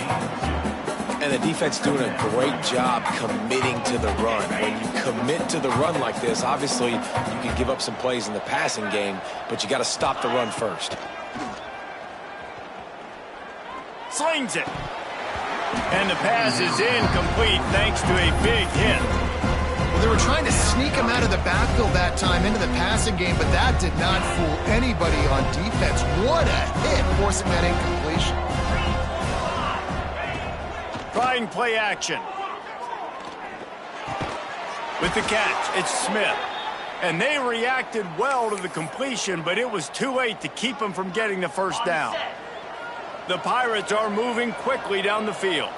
Speaker 3: And the defense doing a great job committing to the run. When you commit to the run like this, obviously you can give up some plays in the passing game, but you got to stop the run first.
Speaker 1: Slings it. And the pass is incomplete thanks to a big hit.
Speaker 2: Well, they were trying to sneak him out of the backfield that time into the passing game, but that did not fool anybody on defense. What a hit, forcing that incompletion.
Speaker 1: Trying play action. With the catch, it's Smith. And they reacted well to the completion, but it was too late to keep them from getting the first down. The Pirates are moving quickly down the field.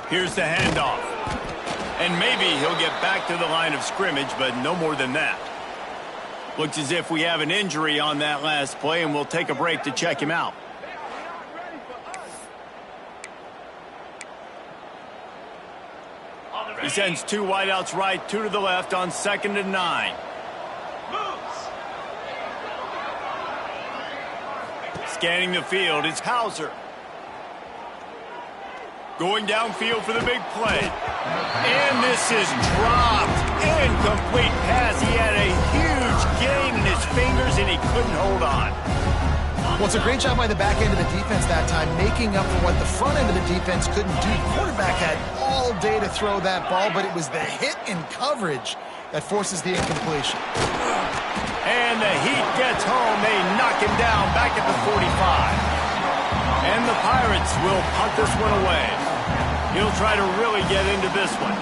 Speaker 1: Here's the handoff. And maybe he'll get back to the line of scrimmage, but no more than that. Looks as if we have an injury on that last play, and we'll take a break to check him out. He sends 2 wideouts right, 2 to the left on 2nd and 9. Scanning the field, it's Hauser. Going downfield for the big play. And this is dropped. Incomplete pass. He had a huge gain in his fingers, and he couldn't hold on.
Speaker 2: Well, it's a great job by the back end of the defense that time, making up for what the front end of the defense couldn't do. The quarterback had all day to throw that ball, but it was the hit in coverage that forces the incompletion.
Speaker 1: And the Heat gets home. They knock him down back at the 45. And the Pirates will punt this one away. He'll try to really get into this one.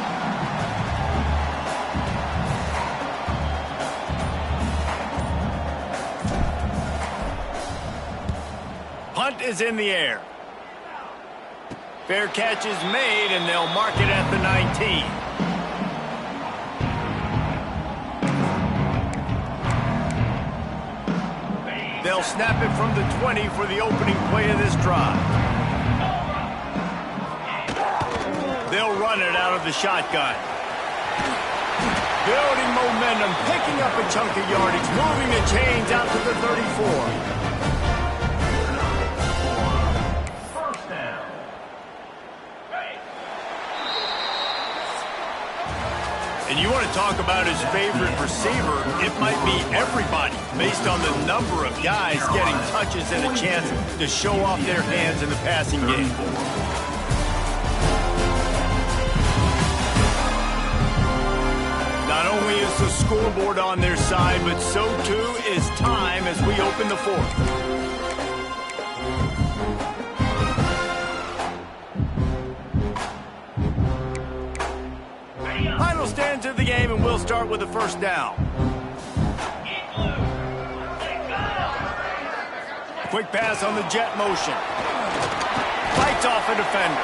Speaker 1: Punt is in the air. Fair catch is made, and they'll mark it at the 19. They'll snap it from the 20 for the opening play of this drive. They'll run it out of the shotgun. building momentum, picking up a chunk of yardage, moving the chains out to the 34. And you want to talk about his favorite receiver, it might be everybody, based on the number of guys getting touches and a chance to show off their hands in the passing game. Not only is the scoreboard on their side, but so too is time as we open the fourth. Final stands of the game, and we'll start with the first down. Quick pass on the jet motion. Fights off a defender.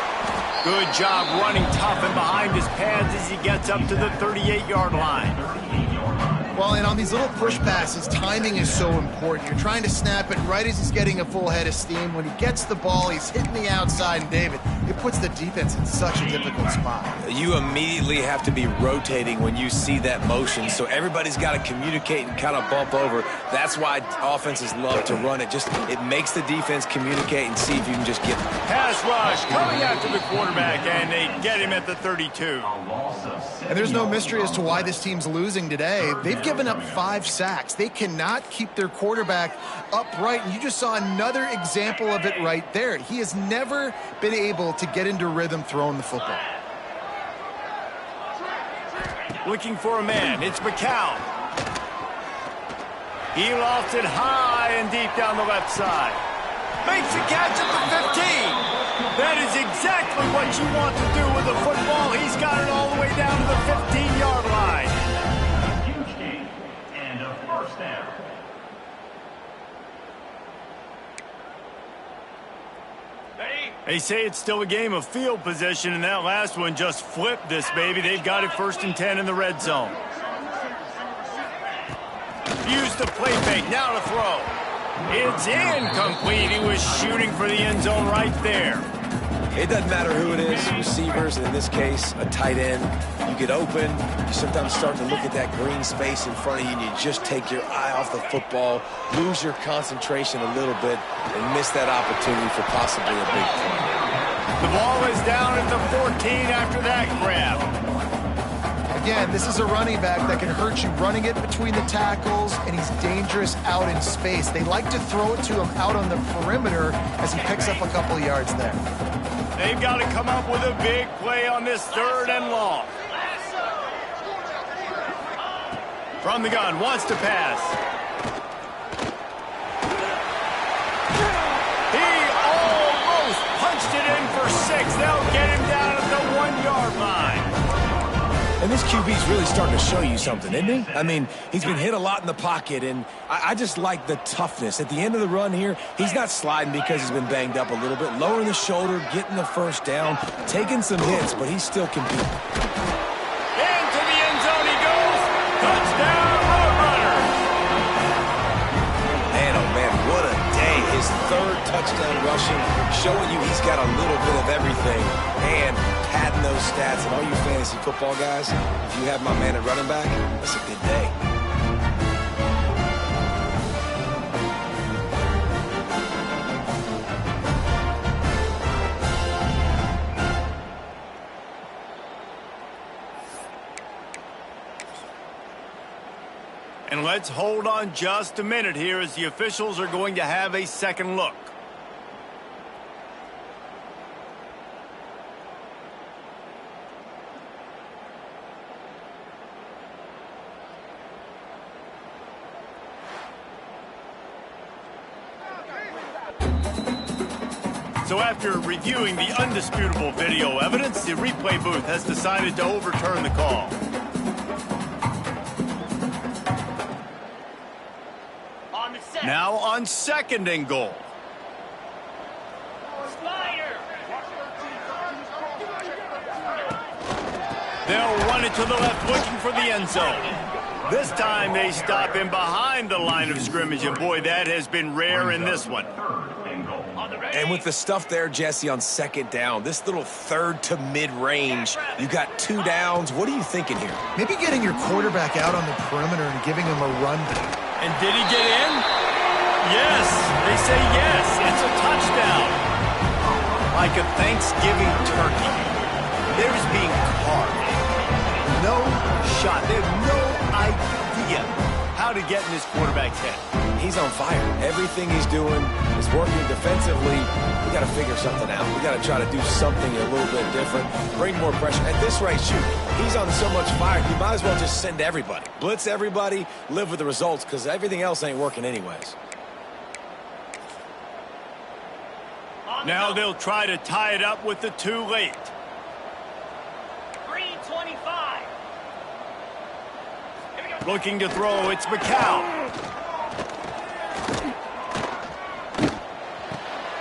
Speaker 1: Good job running tough and behind his pads as he gets up to the 38-yard line.
Speaker 2: Well, and on these little push passes, timing is so important. You're trying to snap it right as he's getting a full head of steam. When he gets the ball, he's hitting the outside, and David, it puts the defense in such a difficult spot.
Speaker 3: You immediately have to be rotating when you see that motion, so everybody's got to communicate and kind of bump over. That's why offenses love to run it. It makes the defense communicate and see if you can just get them.
Speaker 1: Pass rush coming after the quarterback, and they get him at the 32.
Speaker 2: And there's no mystery as to why this team's losing today. They've given up 5 sacks. They cannot keep their quarterback upright, and you just saw another example of it right there. He has never been able to get into rhythm throwing the football.
Speaker 1: Looking for a man. It's McCown. He lofts it high and deep down the left side. Makes the catch at the 15. That is exactly what you want to do with the football. He's got it all the way down to the 15-yard line.
Speaker 5: Huge gain and a first down.
Speaker 1: They say it's still a game of field position, and that last one just flipped this baby. They've got it 1st and 10 in the red zone. Use the play fake, now to throw. It's incomplete. He was shooting for the end zone right there.
Speaker 3: It doesn't matter who it is, receivers, and in this case, a tight end. You get open, you sometimes start to look at that green space in front of you, and you just take your eye off the football, lose your concentration a little bit, and miss that opportunity for possibly a big play.
Speaker 1: The ball is down at the 14 after that grab.
Speaker 2: Again, this is a running back that can hurt you running it between the tackles, and he's dangerous out in space. They like to throw it to him out on the perimeter as he picks up a couple of yards there.
Speaker 1: They've got to come up with a big play on this 3rd and long. From the gun, wants to pass. He almost punched it in for 6. They'll get him down at the 1-yard line.
Speaker 3: And this QB's really starting to show you something, isn't he? I mean, he's been hit a lot in the pocket, and I just like the toughness. At the end of the run here, he's not sliding because he's been banged up a little bit. Lowering the shoulder, getting the first down, taking some hits, but he's still competing.
Speaker 1: Into the end zone he goes. Touchdown, Roadrunner.
Speaker 3: Man, oh man, what a day. His 3rd touchdown rushing, showing you he's got a little bit of everything, and padding those stats. And all you fantasy football guys, if you have my man at running back, that's a good day.
Speaker 1: And let's hold on just a minute here as the officials are going to have a second look. So after reviewing the undisputable video evidence, the replay booth has decided to overturn the call. Now on 2nd and goal. They'll run it to the left, looking for the end zone. This time they stop him behind the line of scrimmage, and boy, that has been rare in this one.
Speaker 5: On the ready.
Speaker 3: And with the stuff there, Jesse, on second down, this little third to mid-range, you got 2 downs. What are you thinking here?
Speaker 2: Maybe getting your quarterback out on the perimeter and giving him a run.
Speaker 1: And did he get in? Yes. They say yes. It's a touchdown. Like a Thanksgiving turkey. They're just being carved. No shot. They have no idea how to get in this quarterback's head.
Speaker 3: He's on fire. Everything he's doing is working defensively. We got to figure something out. We got to try to do something a little bit different. Bring more pressure. At this rate, shoot, he's on so much fire, you might as well just send everybody. Blitz everybody, live with the results, because everything else ain't working anyways.
Speaker 1: Now they'll try to tie it up with the too late.
Speaker 5: 3:25.
Speaker 1: Looking to throw, it's McCown.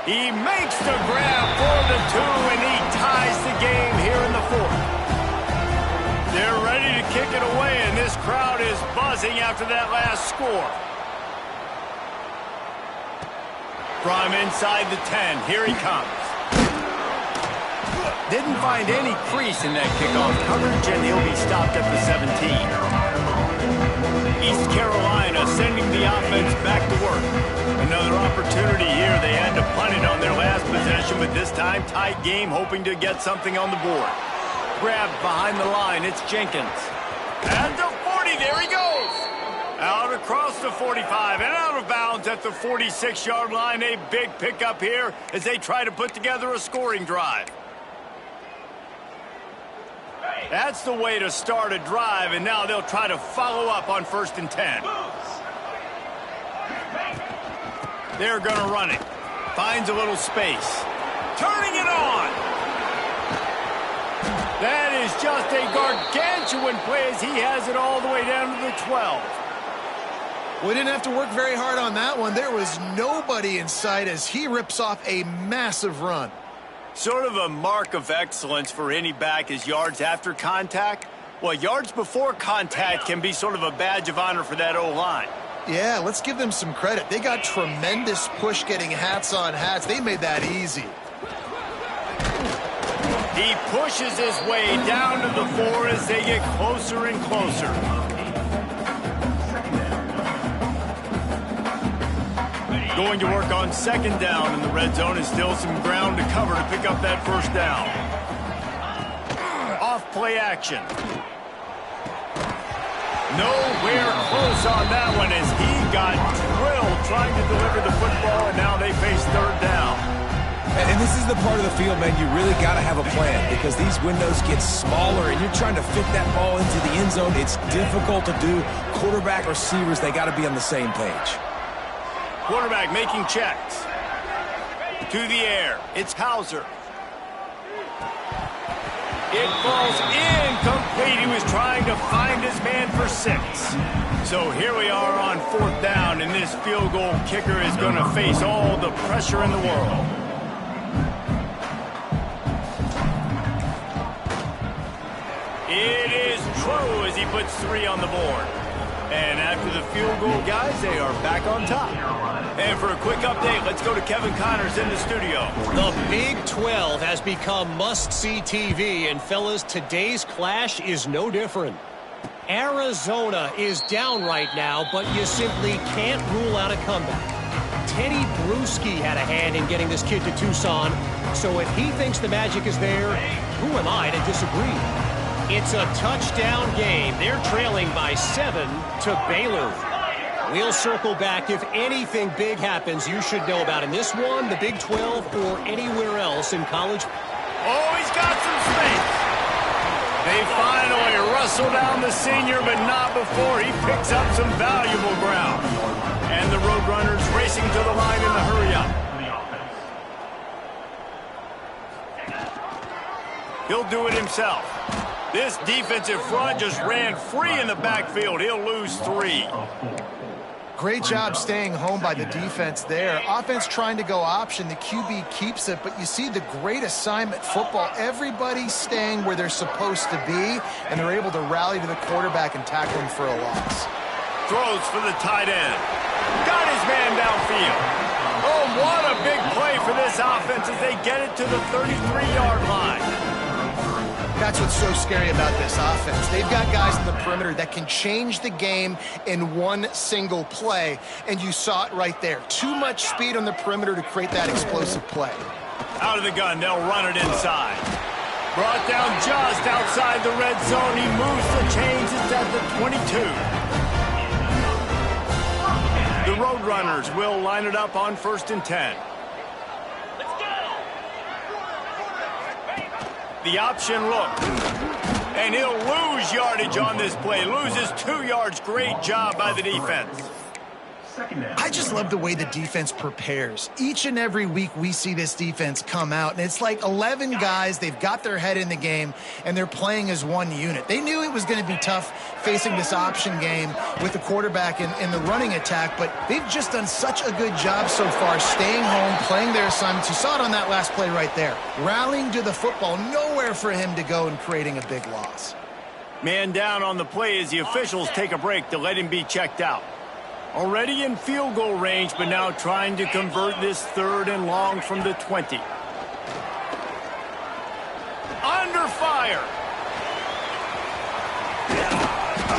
Speaker 1: He makes the grab for the 2, and he ties the game here in the 4th. They're ready to kick it away, and this crowd is buzzing after that last score. From inside the 10, here he comes. Didn't find any crease in that kickoff coverage, and he'll be stopped at the 17. East Carolina sending the offense back to work. Another opportunity here. They had to punt it on their last possession, but this time tight game, hoping to get something on the board. Grabbed behind the line. It's Jenkins. At the 40, there he goes. Out across the 45 and out of bounds at the 46-yard line. A big pickup here as they try to put together a scoring drive. That's the way to start a drive, and now they'll try to follow up on 1st and 10. They're going to run it. Finds a little space. Turning it on. That is just a gargantuan play as he has it all the way down to the 12.
Speaker 2: We didn't have to work very hard on that one. There was nobody in sight as he rips off a massive run.
Speaker 1: Sort of a mark of excellence for any back is yards after contact. Well, yards before contact can be sort of a badge of honor for that O-line.
Speaker 2: Yeah, let's give them some credit. They got tremendous push getting hats on hats. They made that easy.
Speaker 1: He pushes his way down to the 4 as they get closer and closer. Going to work on 2nd down in the red zone, and still some ground to cover to pick up that 1st down. Off play action. Nowhere close on that one as he got drilled trying to deliver the football, and now they face 3rd down.
Speaker 3: And this is the part of the field, man, you really got to have a plan because these windows get smaller and you're trying to fit that ball into the end zone. It's difficult to do. Quarterback, receivers, they got to be on the same page.
Speaker 1: Quarterback making checks. To the air. It's Hauser. It falls incomplete. He was trying to find his man for 6. So here we are on 4th down, and this field goal kicker is going to face all the pressure in the world. It is true as he puts 3 on the board. And after the field goal, guys, they are back on top. And for a quick update, let's go to Kevin Connors in the studio.
Speaker 6: The Big 12 has become must-see TV, and fellas, today's clash is no different. Arizona is down right now, but you simply can't rule out a comeback. Teddy Bruschi had a hand in getting this kid to Tucson, so if he thinks the magic is there, who am I to disagree? It's a touchdown game. They're trailing by 7 to Baylor. We'll circle back if anything big happens you should know about in this one, the Big 12, or anywhere else in college.
Speaker 1: Oh, he's got some space. They finally wrestle down the senior, but not before he picks up some valuable ground. And the Roadrunners racing to the line in the hurry-up. He'll do it himself. This defensive front just ran free in the backfield. He'll lose 3.
Speaker 2: Great job staying home by the defense there. Offense trying to go option. The QB keeps it, but you see the great assignment football. Everybody's staying where they're supposed to be, and they're able to rally to the quarterback and tackle him for a loss.
Speaker 1: Throws for the tight end. Got his man downfield. Oh, what a big play for this offense as they get it to the 33-yard line.
Speaker 2: That's what's so scary about this offense. They've got guys in the perimeter that can change the game in one single play, and you saw it right there. Too much speed on the perimeter to create that explosive play.
Speaker 1: Out of the gun, they'll run it inside. Brought down just outside the red zone. He moves the chains. It's at the 22. The Roadrunners will line it up on 1st and 10. The option look. And he'll lose yardage on this play. Loses 2 yards. Great job by the defense.
Speaker 2: I just love the way the defense prepares. Each and every week we see this defense come out, and it's like 11 guys. They've got their head in the game, and they're playing as one unit. They knew it was going to be tough facing this option game with the quarterback in the running attack, but they've just done such a good job so far staying home, playing their assignments. You saw it on that last play right there. Rallying to the football, nowhere for him to go and creating a big loss.
Speaker 1: Man down on the play as the officials take a break to let him be checked out. Already in field goal range, but now trying to convert this 3rd and long from the 20. Under fire.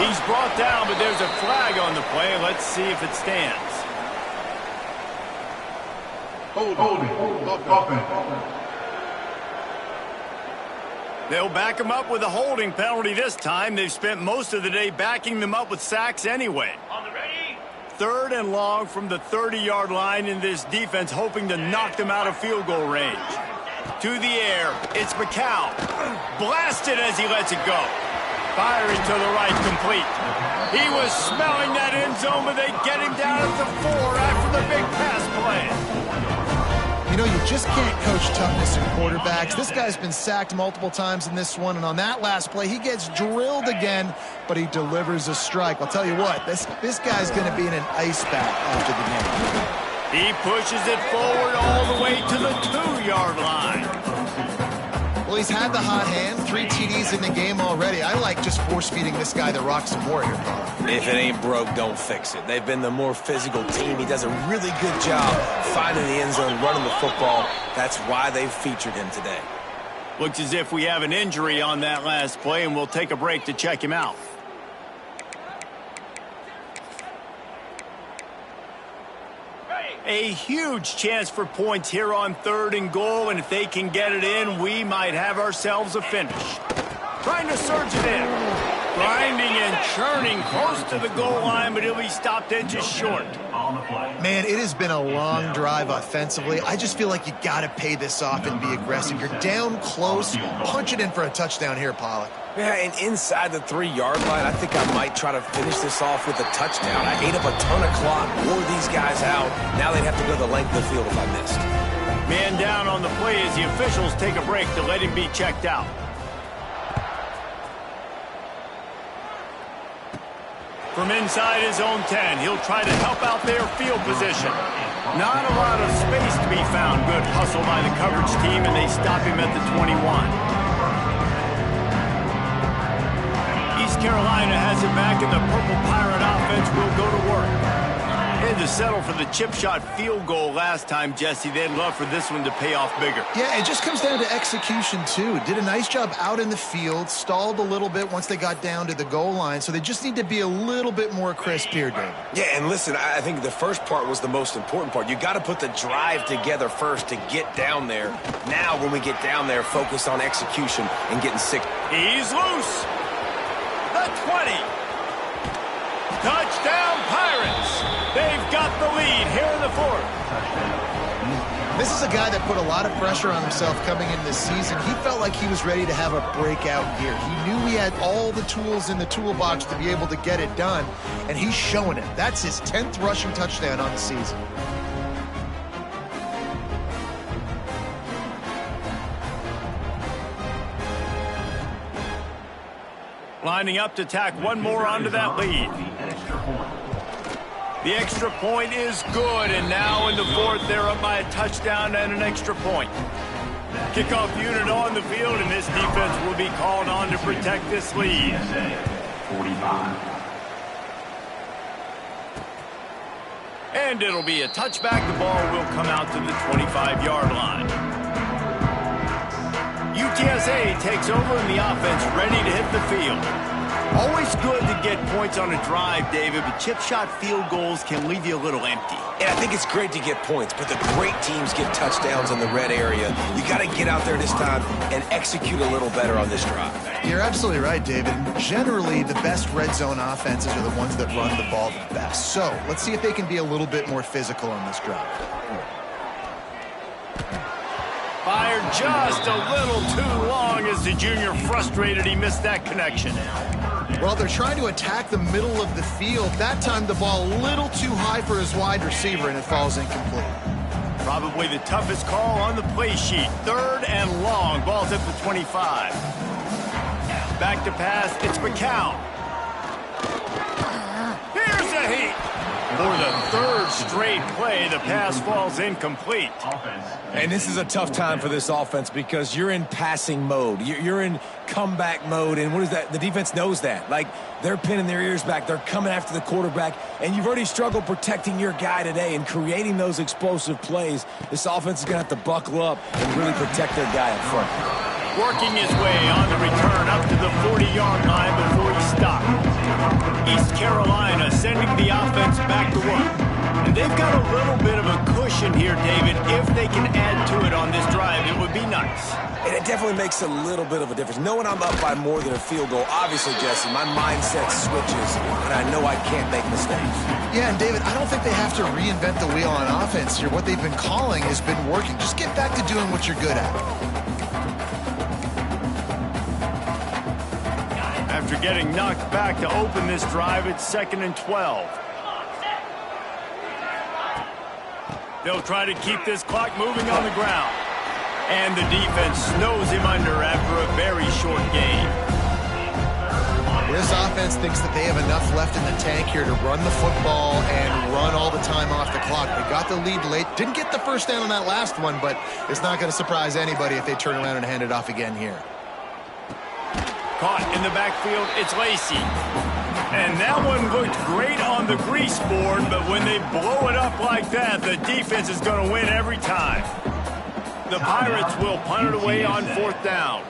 Speaker 1: He's brought down, but there's a flag on the play. Let's see if it stands.
Speaker 4: Holding. Offense.
Speaker 1: They'll back him up with a holding penalty this time. They've spent most of the day backing them up with sacks anyway. 3rd and long from the 30-yard line, in this defense hoping to knock them out of field goal range. To the air, it's McCown. Blasted as he lets it go. Firing to the right, complete. He was smelling that end zone, but they get him down at the 4 after the big pass play.
Speaker 2: You know, you just can't coach toughness in quarterbacks. This guy's been sacked multiple times in this one, and on that last play, he gets drilled again, but he delivers a strike. I'll tell you what, this guy's going to be in an ice bath after the game.
Speaker 1: He pushes it forward all the way to the 2-yard line.
Speaker 2: Well, he's had the hot hand, 3 TDs in the game already. I like just force-feeding this guy the rocks and more here, Paul.
Speaker 3: If it ain't broke, don't fix it. They've been the more physical team. He does a really good job finding the end zone, running the football. That's why they've featured him today.
Speaker 1: Looks as if we have an injury on that last play, and we'll take a break to check him out. A huge chance for points here on 3rd and goal, and if they can get it in, we might have ourselves a finish. Trying to surge it in. Grinding and churning close to the goal line, but he'll be stopped in just short.
Speaker 2: Man, it has been a long drive offensively. I just feel like you got to pay this off and be aggressive. You're down close. Punch it in for a touchdown here, Pollock.
Speaker 3: Yeah, and inside the 3-yard line, I think I might try to finish this off with a touchdown. I ate up a ton of clock, wore these guys out. Now they'd have to go the length of the field if I missed.
Speaker 1: Man down on the play as the officials take a break to let him be checked out. From inside his own 10, he'll try to help out their field position. Not a lot of space to be found. Good hustle by the coverage team, and they stop him at the 21. East Carolina has it back, and the Purple Pirate offense will go to work. They had to settle for the chip shot field goal last time, Jesse. They'd love for this one to pay off bigger.
Speaker 2: Yeah, it just comes down to execution, too. Did a nice job out in the field, stalled a little bit once they got down to the goal line, so they just need to be a little bit more crisp here, David.
Speaker 3: Yeah, and listen, I think the first part was the most important part. You got to put the drive together first to get down there. Now, when we get down there, focus on execution and getting sick.
Speaker 1: He's loose. The 20. Touchdown, Pirates. They've got the lead here in the 4th.
Speaker 2: This is a guy that put a lot of pressure on himself coming in this season. He felt like he was ready to have a breakout year. He knew he had all the tools in the toolbox to be able to get it done, and he's showing it. That's his 10th rushing touchdown on the season.
Speaker 1: Lining up to tack one more onto that lead. The extra point is good, and now in the 4th, they're up by a touchdown and an extra point. Kickoff unit on the field, and this defense will be called on to protect this lead.
Speaker 5: 45.
Speaker 1: And And it'll be a touchback. The ball will come out to the 25-yard line. UTSA takes over and the offense ready to hit the field. Always good to get points on a drive, David, but chip shot field goals can leave you a little empty.
Speaker 3: And I think it's great to get points, but the great teams get touchdowns in the red area. You got to get out there this time and execute a little better on this drive.
Speaker 2: You're absolutely right, David. Generally, the best red zone offenses are the ones that run the ball the best. So let's see if they can be a little bit more physical on this drive.
Speaker 1: Fired just a little too long as the junior frustrated he missed that connection.
Speaker 2: Well, they're trying to attack the middle of the field. That time the ball a little too high for his wide receiver, and it falls incomplete.
Speaker 1: Probably the toughest call on the play sheet. 3rd and long. Ball's at the 25. Back to pass. It's McCown. Here's a heat. For the 3rd straight play, the pass falls incomplete.
Speaker 3: And this is a tough time for this offense because you're in passing mode. You're in comeback mode, and what is that? The defense knows that. Like, they're pinning their ears back. They're coming after the quarterback, and you've already struggled protecting your guy today and creating those explosive plays. This offense is going to have to buckle up and really protect their guy up front.
Speaker 1: Working his way on the return up to the 40-yard line before he stopped. East Carolina sending the offense back to work. And they've got a little bit of a cushion here, David. If they can add to it on this drive, it would be nice.
Speaker 3: And it definitely makes a little bit of a difference. Knowing I'm up by more than a field goal, obviously, Jesse, my mindset switches, and I know I can't make mistakes.
Speaker 2: Yeah, and David, I don't think they have to reinvent the wheel on offense here. What they've been calling has been working. Just get back to doing what you're good at.
Speaker 1: After getting knocked back to open this drive, it's 2nd and 12. They'll try to keep this clock moving on the ground. And the defense snows him under after a very short game.
Speaker 2: This offense thinks that they have enough left in the tank here to run the football and run all the time off the clock. They got the lead late. Didn't get the first down on that last one, but it's not going to surprise anybody if they turn around and hand it off again here.
Speaker 1: Caught in the backfield, it's Lacey. And that one looked great on the grease board, but when they blow it up like that, the defense is going to win every time. The Pirates will punt it away on 4th down.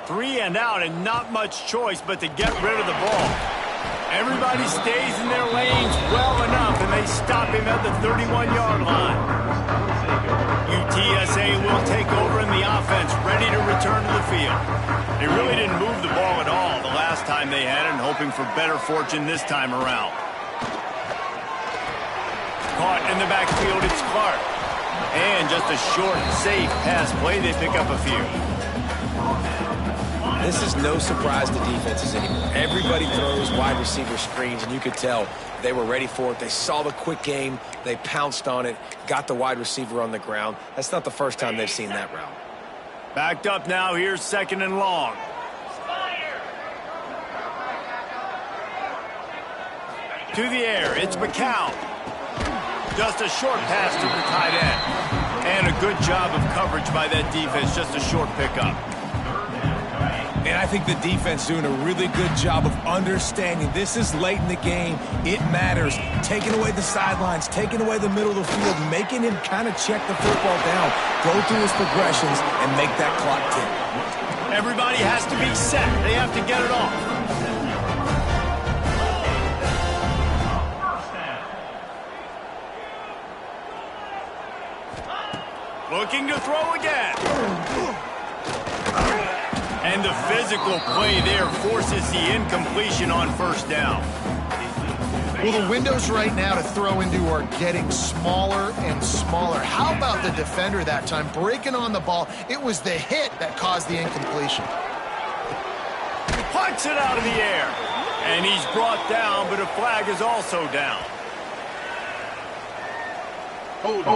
Speaker 1: 3 and out, and not much choice but to get rid of the ball. Everybody stays in their lanes well enough, and they stop him at the 31-yard line. UTSA will take over in the offense, ready to return to the field. They really didn't move the ball at all the last time they had it, and hoping for better fortune this time around. Caught in the backfield, it's Clark. And just a short, safe pass play, they pick up a few.
Speaker 3: This is no surprise to defenses anymore. Everybody throws wide receiver screens, and you could tell they were ready for it. They saw the quick game. They pounced on it, got the wide receiver on the ground. That's not the first time they've seen that route.
Speaker 1: Backed up now, here's 2nd and long. To the air, it's McCown. Just a short pass to the tight end. And a good job of coverage by that defense, just a short pickup.
Speaker 3: And I think the defense doing a really good job of understanding this is late in the game. It matters. Taking away the sidelines, taking away the middle of the field, making him kind of check the football down, go through his progressions, and make that clock tick.
Speaker 1: Everybody has to be set. They have to get it off. Looking to throw again. And the physical play there forces the incompletion on 1st down.
Speaker 2: Well, the windows right now to throw into are getting smaller and smaller. How about the defender that time breaking on the ball? It was the hit that caused the incompletion.
Speaker 1: Punts it out of the air. And he's brought down, but a flag is also down.
Speaker 4: Holding.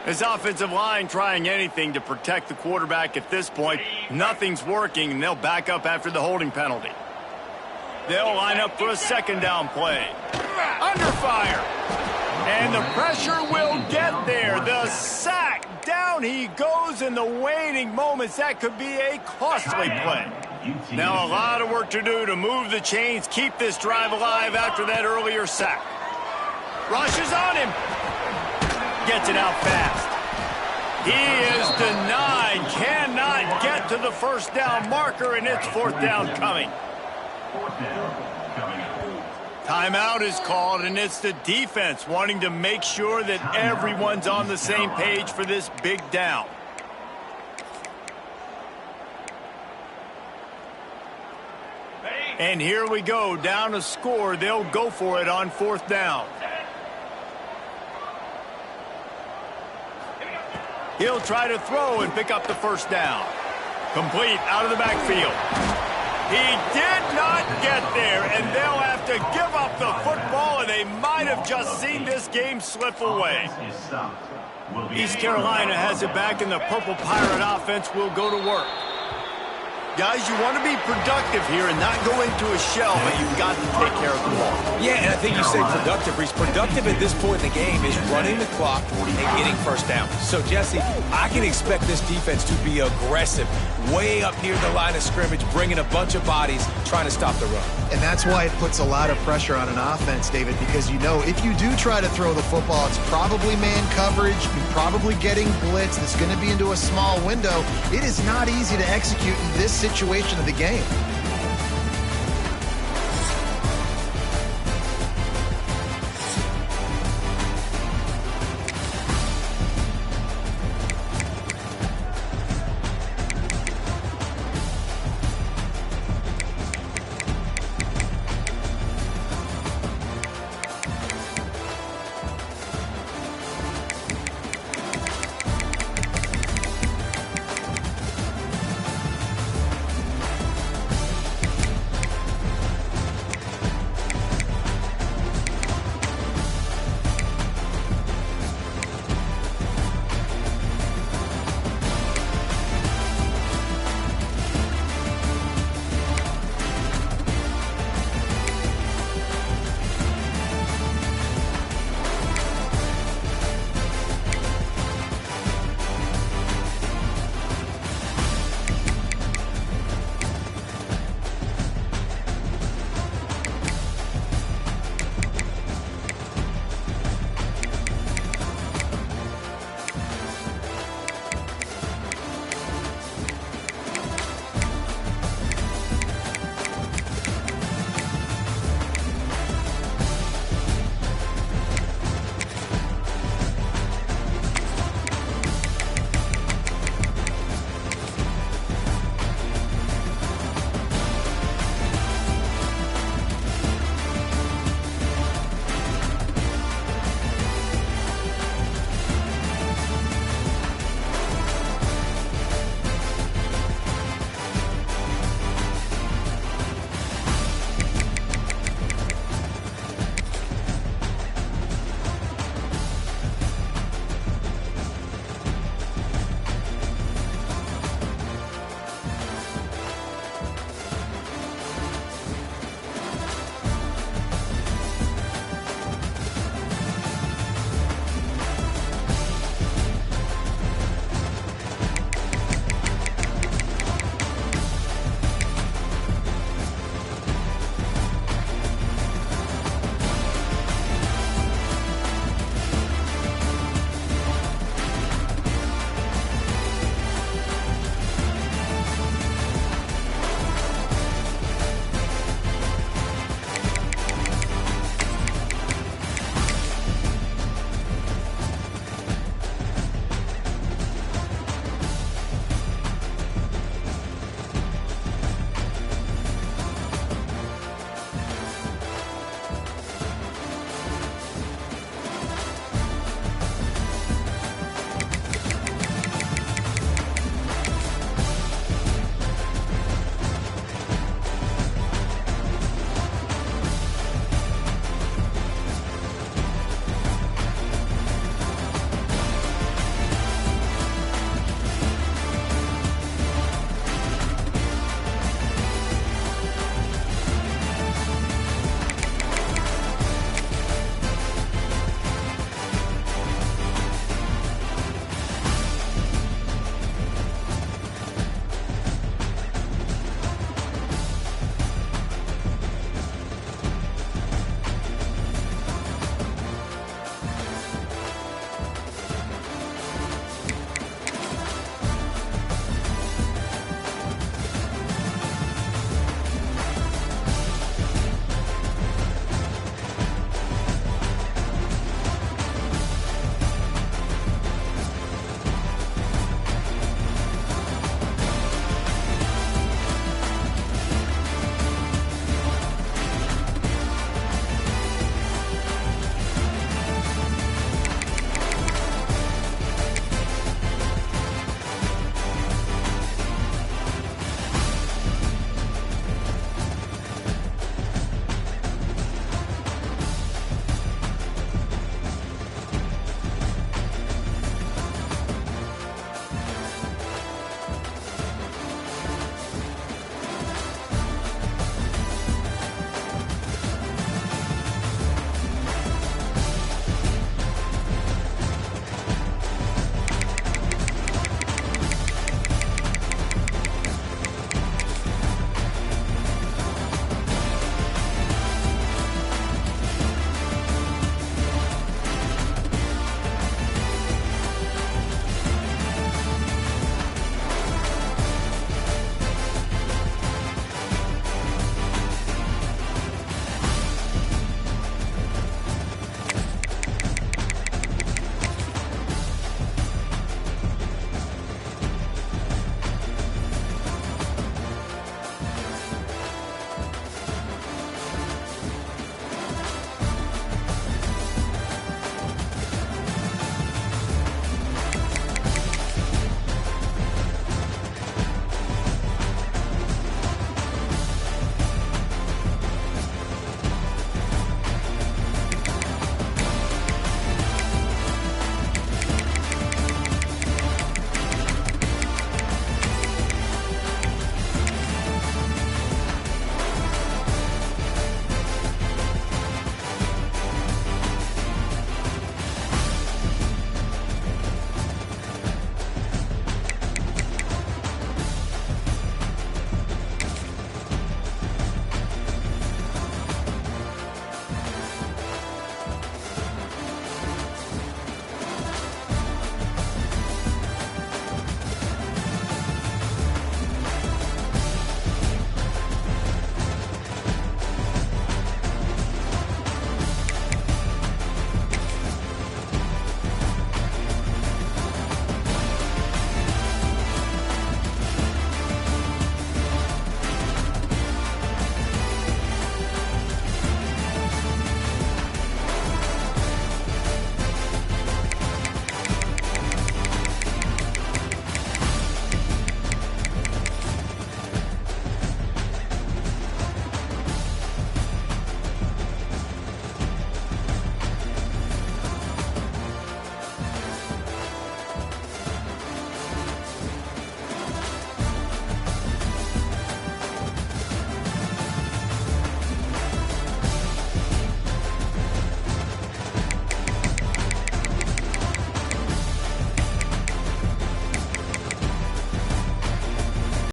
Speaker 1: His offensive line trying anything to protect the quarterback at this point. Nothing's working, and they'll back up after the holding penalty. They'll line up for a 2nd down play. Under fire. And the pressure will get there. The sack. Down he goes in the waning moments. That could be a costly play. Now a lot of work to do to move the chains, keep this drive alive after that earlier sack. Rushes on him. Gets it out fast. He is denied. Cannot get to the first down marker, and it's fourth down coming. Timeout is called, and it's the defense wanting to make sure that everyone's on the same page for this big down. And here we go, down a score. They'll go for it on fourth down. He'll try to throw and pick up the first down. Complete out of the backfield. He did not get there, and they'll have to give up the football, and they might have just seen this game slip away. East Carolina has it back, and the Purple Pirate offense will go to work. Guys, you want to be productive here and not go into a shell, but you've got to take care of the ball.
Speaker 3: Yeah, and I think you say productive, Reese. Productive at this point in the game is running the clock and getting first down. So, Jesse, I can expect this defense to be aggressive, way up near the line of scrimmage, bringing a bunch of bodies, trying to stop the run.
Speaker 2: And that's why it puts a lot of pressure on an offense, David, because you know if you do try to throw the football, it's probably man coverage, you're probably getting blitz, it's going to be into a small window. It is not easy to execute in this situation of the game.